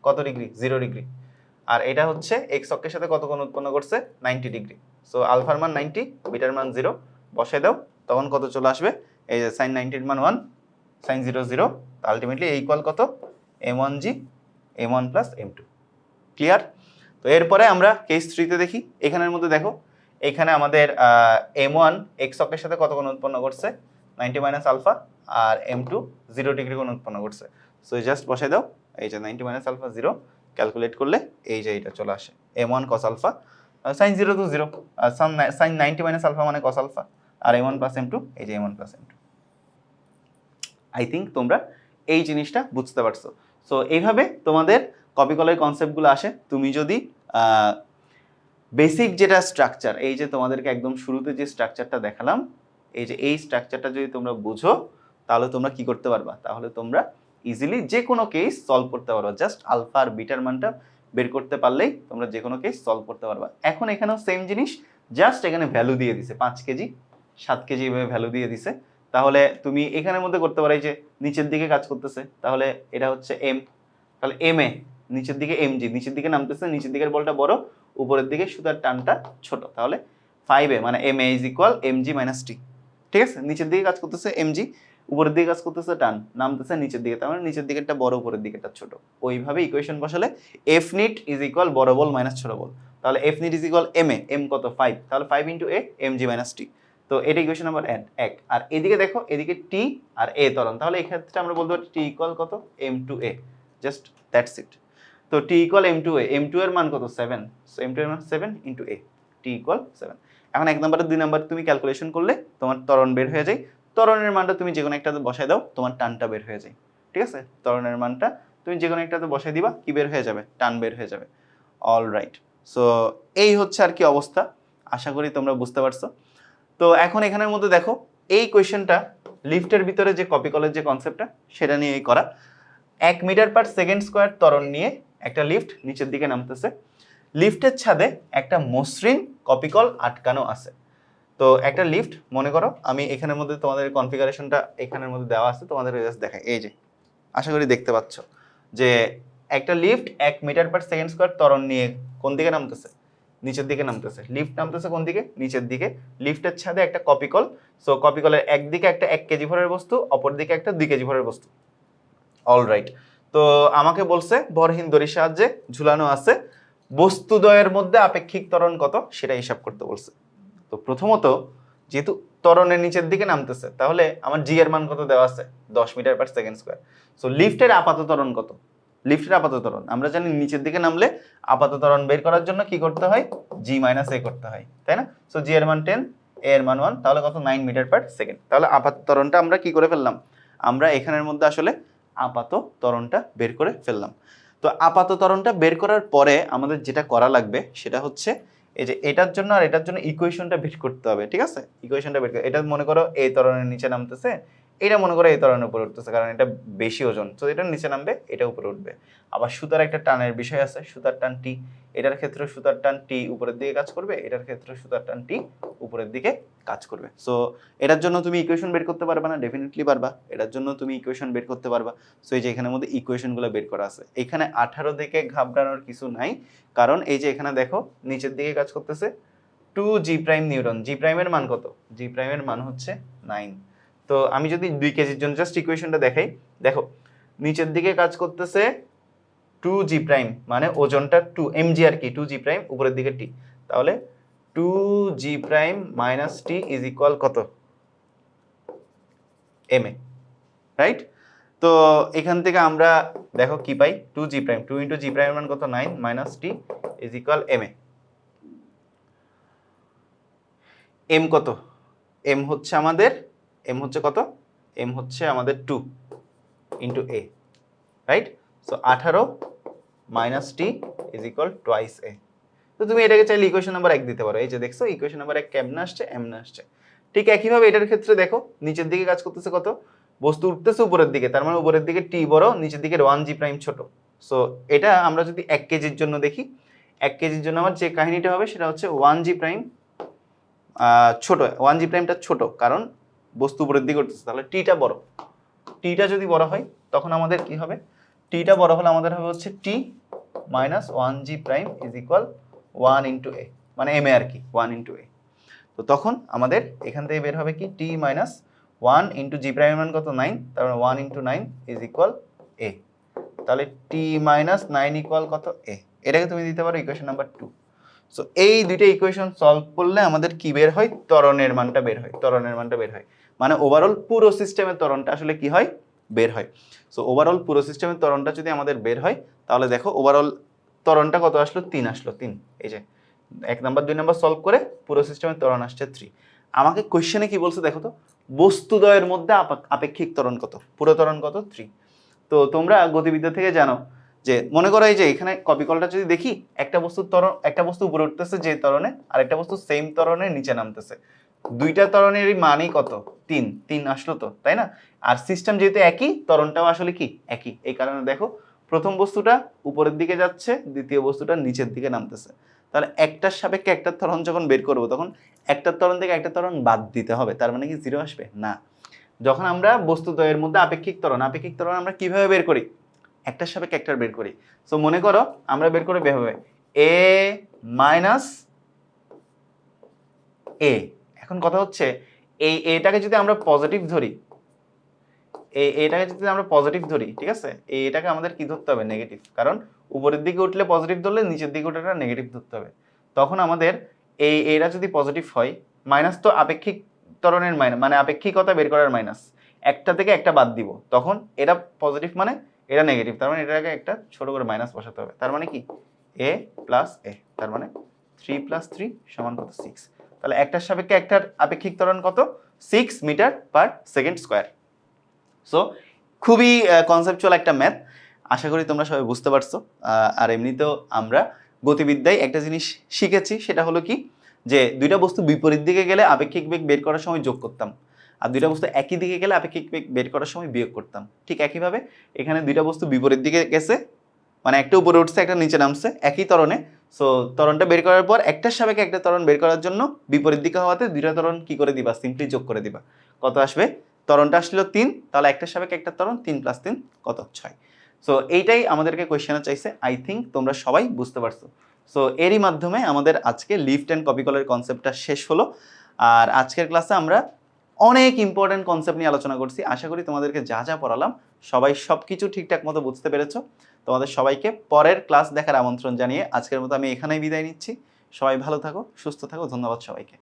কত ডিগ্রি, 0 ডিগ্রি। আর এটা হচ্ছে এক্স অক্ষের সাথে কত কোণ উৎপন্ন করছে, 90 ডিগ্রি। সো আলফার মান 90, বিটার মান 0, বসাই দাও, তখন কত চলে আসবে, এই যে sin 90 এর মান 1, sin 0 0, আলটিমেটলি ইকুয়াল কত, M1G M1 plus M2। Clear. তো এরপরে আমরা কেস 3তে দেখি, এখানের মধ্যে দেখো এখানে আমাদের M1 এক্স অক্ষের সাথে কত কোণ উৎপন্ন করছে, 90 মাইনাস আলফা, আর M2 0 ডিগ্রি কোণ উৎপন্ন করছে। সো জাস্ট বসাই দাও, এই যে 90 মাইনাস আলফা 0, ক্যালকুলেট করলে এই যে এটা চলে আসে M1 cos আলফা, sin 0 তো 0, আর sin 90 মাইনাস আলফা মানে cos আলফা, আর M1 প্লাস M2, এই যে M1 plus M2। I think তোমরা এই জিনিসটা বুঝতে পারছো। সো এইভাবে তোমাদের কপি কলের কনসেপ্টগুলো আসে। তুমি যদি বেসিক যেটা স্ট্রাকচার, এই যে তোমাদেরকে একদম শুরুতে যে স্ট্রাকচারটা দেখালাম, এই যে এই স্ট্রাকচারটা যদি তোমরা বুঝো, তাহলে তোমরা কি করতে পারবা, তাহলে তোমরা ইজিলি যে কোনো কেস সলভ করতে পারবা। জাস্ট আলফা আর বিটার মানটা বের করতে পারলেই তোমরা যে কোনো কেস সলভ করতে পারবা। এখন এখানেও সেম জিনিস, জাস্ট এখানে ভ্যালু দিয়ে দিছে, 5 কেজি 7 কেজি এভাবে ভ্যালু দিয়ে দিছে। তাহলে তুমি এখানের মধ্যে করতে পারো, এই যে নিচের দিকে কাজ করতেছে, তাহলে এটা হচ্ছে এম, তাহলে এম এ, নিচের দিকে এমজি, নিচের দিকে নামতেছে, নিচের দিকের বলটা বড়, উপরের দিকে সুতার টানটা ছোট, তাহলে 5a মানে M A is equal MG minus T. ঠিক আছে, নিচের দিকে কাজ করতেছে এমজি, উপরের দিকে কাজ করতেছে টান, নামতেছে নিচের দিকে, তার মানে নিচের দিকেরটা বড়, উপরের দিকেরটা ছোট। ওইভাবে ইকুয়েশন বসালে এফ নিট ইজ ইকুয়াল বড় বল মাইনাস ছোট বল, তাহলে F net is equal M A, M কত 5, তাহলে 5 into A MG minus T. তো এটা ইকুয়েশন নাম্বার 1। আর এদিকে দেখো, এদিকে টি আর এ ত্বরণ, তাহলে এই ক্ষেত্রে আমরা বলতে পারি টি ইকুয়াল কত, M two A, just that's it. তো T equal M two A, M two এর মান কত 7, সো এম টু এর মান 7 ইন্টু এ, টি ইকুয়াল 7। এখন 1 নাম্বার 2 নাম্বার তুমি ক্যালকুলেশন করলে তোমার ত্বরণ বের হয়ে যায়, ত্বরণের মানটা তুমি যে কোনো একটাতে বসায় দাও, তোমার টানটা বের হয়ে যায়। ঠিক আছে, ত্বরণের মানটা তুমি যে কোনো একটাতে বসায় দিবা, কি বের হয়ে যাবে, টান বের হয়ে যাবে। অল রাইট, সো এই হচ্ছে আর কি অবস্থা, আশা করি তোমরা বুঝতে পারছো। তো এখন এখানের মধ্যে দেখো এই কোয়েশ্চেনটা লিফটের ভিতরে যে কপি কলের যে কনসেপ্টটা, সেটা নিয়েই করা। 1 মিটার পার সেকেন্ড স্কোয়ার ত্বরণ নিয়ে একটা লিফট নিচের দিকে নামতেছে, লিফটের ছাদে একটা মসৃণ কপিকল আটকানো আছে। তো একটা লিফট মনে করো, আমি এখানের মধ্যে তোমাদের কনফিগারেশনটা এখানের মধ্যে দেওয়া আছে, তোমাদের জাস্ট দেখাই, এই যে আশা করি দেখতে পাচ্ছ যে একটা lift 1 metre per second square ত্বরণ নিয়ে কোন দিকে নামতেছে, নিচের দিকে নামতেছে, লিফট নামতেছে কোন দিকে, নিচের দিকে। লিফটের ছাদে একটা কপিকল, সো কপিকলের একদিকে একটা 1 কেজি ভরের বস্তু, অপর দিকে একটা 2 কেজি ভরের বস্তু। অলরাইট, তো আমাকে বলছে ভরহীন দড়ির সাহায্যে ঝুলানো আছে, বস্তুদ্বয়ের মধ্যে আপেক্ষিক ত্বরণ কত সেটা হিসাব করতে বলছে। তো প্রথমত যেহেতু ত্বরণের নিচের দিকে নামতেছে, তাহলে আমার জি এর মান কত দেওয়া আছে, 10 metre per second square. So লিফটের আপাত ত্বরণ কত, লিফটের আপাত ত্বরণ আমরা জানি নিচের দিকে নামলে আপাত ত্বরণ বের করার জন্য কি করতে হয়, জি মাইনাস এ করতে হয়, তাই না? সো জি এর মান 10, এ এর মান 1, তাহলে কত, 9 মিটার পার সেকেন্ড। তাহলে আপাত ত্বরণটা আমরা কি করে ফেললাম, আমরা এখানের মধ্যে আসলে আপাত ত্বরণটা বের করে ফেললাম। তো আপাত ত্বরণটা বের করার পরে আমাদের যেটা করা লাগবে সেটা হচ্ছে এই যে এটার জন্য আর এটার জন্য ইকুয়েশনটা বের করতে হবে, ঠিক আছে? ইকুয়েশনটা বের করে, এটা মনে করো এই ত্বরণের নিচে নামতেছে, এটা মনে করো এই ত্বরণের উপরে উঠতেছে, কারণ এটা বেশি ওজন, তো এটা নিচে নামবে, এটা উপরে উঠবে। আবার সুতার একটা টানের বিষয় আছে, সুতার টান টি, এটার ক্ষেত্রে সুতার টান টি উপরের দিকে কাজ করবে, এটার ক্ষেত্রে সুতার টান টি উপরের দিকে কাজ করবে। সো এটার জন্য তুমি ইকুয়েশন বের করতে পারবে না, ডেফিনেটলি পারবা, এটার জন্য তুমি ইকুয়েশন বের করতে পারবা। সো এই যে এখানের মধ্যে ইকুয়েশনগুলো বের করা আছে, এখানে 18 থেকে ঘাবড়ানোর কিছু নাই, কারণ এই যে এখানে দেখো নিচের দিকে কাজ করতেছে 2 জি প্রাইম নিউটন, জি প্রাইমের মান কত, জি প্রাইমের মান হচ্ছে 9। তো আমি যদি 2 কেজির জন্য জাস্ট ইকুয়েশনটা দেখাই, দেখো নিচের দিকে কাজ করতেছে 2 জি প্রাইম, মানে ওজনটা 2 mg আর কি, 2 জি প্রাইম, উপরের দিকে টি, তাহলে 2 G prime minus T is equal কত, এম এ, রাইট? তো এখান থেকে আমরা দেখো কি পাই, 2 জি প্রাইম, 2 ইন্টু জি প্রাইমের মান কত, 9 minus T is equal M A. M কত, এম হচ্ছে আমাদের, এম হচ্ছে কত, এম হচ্ছে আমাদের 2 into A, right? So 18 minus T is equal twice A. তো তুমি এটাকে চাইলে ইকুয়েশন নাম্বার 1 দিতে পারো, এই যে দেখছো ইকুয়েশন নাম্বার 1 কেমনে আসছে, এমনে আসছে। ঠিক একইভাবে এটার ক্ষেত্রে দেখো নিচের দিকে কাজ করতেছে কত, বস্তু উঠতেছে উপরের দিকে, তার মানে উপরের দিকে টি বড়, নিচের দিকে 1 জি প্রাইম ছোট। সো এটা আমরা যদি 1 কেজির জন্য দেখি, 1 কেজির জন্য আমার যে কাহিনীটা হবে সেটা হচ্ছে 1 জি প্রাইম ছোট, 1 জি প্রাইমটা ছোট, কারণ বস্তু উপরের দিকে উঠতেছে, তাহলে টিটা বড়। টিটা যদি বড় হয় তখন আমাদের কি হবে, টিটা বড় হলে আমাদের হবে হচ্ছে T minus 1 G prime is equal 1 into A, মানে এম এ আর কি, 1 ইন্টু এ। তো তখন আমাদের এখান থেকে বের হবে কি, টি মাইনাস 1 ইন্টু জি প্রাইমের মান কত, 9, তার মানে 1 ইন্টু 9 ইজ ইকুয়াল এ। তাহলে টি মাইনাস 9 ইকুয়াল কত, এ। এটাকে তুমি দিতে পারো ইকুয়েশন নাম্বার 2। সো এই দুইটা ইকুয়েশন সলভ করলে আমাদের কি বের হয়, ত্বরণের মানটা বের হয়, ত্বরণের মানটা বের হয়, মানে ওভারঅল পুরো সিস্টেমের ত্বরণটা আসলে কি হয়, বের হয়। সো ওভারঅল পুরো সিস্টেমের ত্বরণটা যদি আমাদের বের হয়, তাহলে দেখো ওভারঅল ত্বরণটা কত আসলো, 3 আসলো, 3। এই যে 1 নাম্বার 2 নাম্বার সলভ করে পুরো সিস্টেমের ত্বরণ আসছে 3। আমাকে কোশ্চেনে কি বলছে দেখো তো, বস্তুদ্বয়ের মধ্যে আপেক্ষিক ত্বরণ কত, পুরো ত্বরণ কত, 3। তো তোমরা গতিবিদ্যা থেকে জানো যে মনে করো এই যে এখানে কপিকলটা যদি দেখি, একটা বস্তুর ত্বরণ, একটা বস্তু উপরে উঠতেছে যে ত্বরণে, আর একটা বস্তু সেম ত্বরণে নিচে নামতেছে, দুইটা ত্বরণেরই মানই কত, 3, 3 আসলো তো, তাই না? আর সিস্টেম যেহেতু একই, ত্বরণটাও আসলে কি একই, এই কারণে দেখো প্রথম বস্তুটা উপরের দিকে যাচ্ছে, দ্বিতীয় বস্তুটা নিচের দিকে নামতেছে। তাহলে একটার সাপেক্ষে একটা ত্বরণ যখন বের করবো, তখন একটা ত্বরণ থেকে একটা ত্বরণ বাদ দিতে হবে, তার মানে কি 0 আসবে না। যখন আমরা বস্তুদ্বয়ের মধ্যে আপেক্ষিক ত্বরণ, আপেক্ষিক ত্বরণ আমরা কিভাবে বের করি, একটার সাপেক্ষে একটার বের করি। সো মনে করো আমরা বের করে এভাবে এ মাইনাস এ। এখন কথা হচ্ছে এই এটাকে যদি আমরা পজিটিভ ধরি, এটাকে যদি আমরা পজিটিভ ধরি, ঠিক আছে, এটাকে আমাদের কি ধরতে হবে, নেগেটিভ, কারণ উপরের দিকে উঠলে পজিটিভ ধরলে নিচের দিকে উঠলে নেগেটিভ ধরতে হবে। তখন আমাদের এটা যদি পজিটিভ হয়, মাইনাস তো আপেক্ষিক ত্বরণের মাইনাস, মানে আপেক্ষিকতা বের করার মাইনাস, একটা থেকে একটা বাদ দিব, তখন এটা পজিটিভ মানে এটা নেগেটিভ, তার মানে এটাকে একটা ছোট করে মাইনাস বসাতে হবে, তার মানে কি এ প্লাস এ, তার মানে 3 প্লাস 3 সমান কত, 6। তাহলে একটার সাপেক্ষে একটার আপেক্ষিক ত্বরণ কত, 6 metre per second square. So খুবই কনসেপচুয়াল একটা ম্যাথ, আশা করি তোমরা সবাই বুঝতে পারছো। আর এমনিতেও আমরা গতিবিদ্যায় একটা জিনিস শিখেছি, সেটা হলো কি, যে দুইটা বস্তু বিপরীত দিকে গেলে আপেক্ষিক বেগ বের করার সময় যোগ করতাম, আর দুইটা বস্তু একই দিকে গেলে আপেক্ষিক বেগ বের করার সময় বিয়োগ করতাম। ঠিক একইভাবে এখানে দুইটা বস্তু বিপরীত দিকে গেছে, মানে একটা উপরে উঠছে একটা নিচে নামছে একই ত্বরণে। সো ত্বরণটা বের করার পর একটার সাপেক্ষে একটা ত্বরণ বের করার জন্য বিপরীত দিকে হওয়াতে দুইটা ত্বরণ কি করে দিবা, সিম্পলি যোগ করে দিবা। কত আসবে, ত্বরণটা আসলো 3, তাহলে একটার সাপেক্ষে একটা ত্বরণ, 3 প্লাস 3 কত, 6। সো এইটাই আমাদেরকে কোয়েশ্চেনে চাইছে, আই থিঙ্ক তোমরা সবাই বুঝতে পারছো। সো এরই মাধ্যমে আমাদের আজকে লিফট অ্যান্ড কপি কলের কনসেপ্টটা শেষ হলো। আর আজকের ক্লাসে আমরা অনেক ইম্পর্টেন্ট কনসেপ্ট নিয়ে আলোচনা করছি। আশা করি তোমাদেরকে যা যা পড়ালাম সবাই সব কিছু ঠিকঠাক মতো বুঝতে পেরেছো। তোমাদের সবাইকে পরের ক্লাস দেখার আমন্ত্রণ জানিয়ে আজকের মতো আমি এখানেই বিদায় নিচ্ছি। সবাই ভালো থাকো, সুস্থ থাকো, ধন্যবাদ সবাইকে।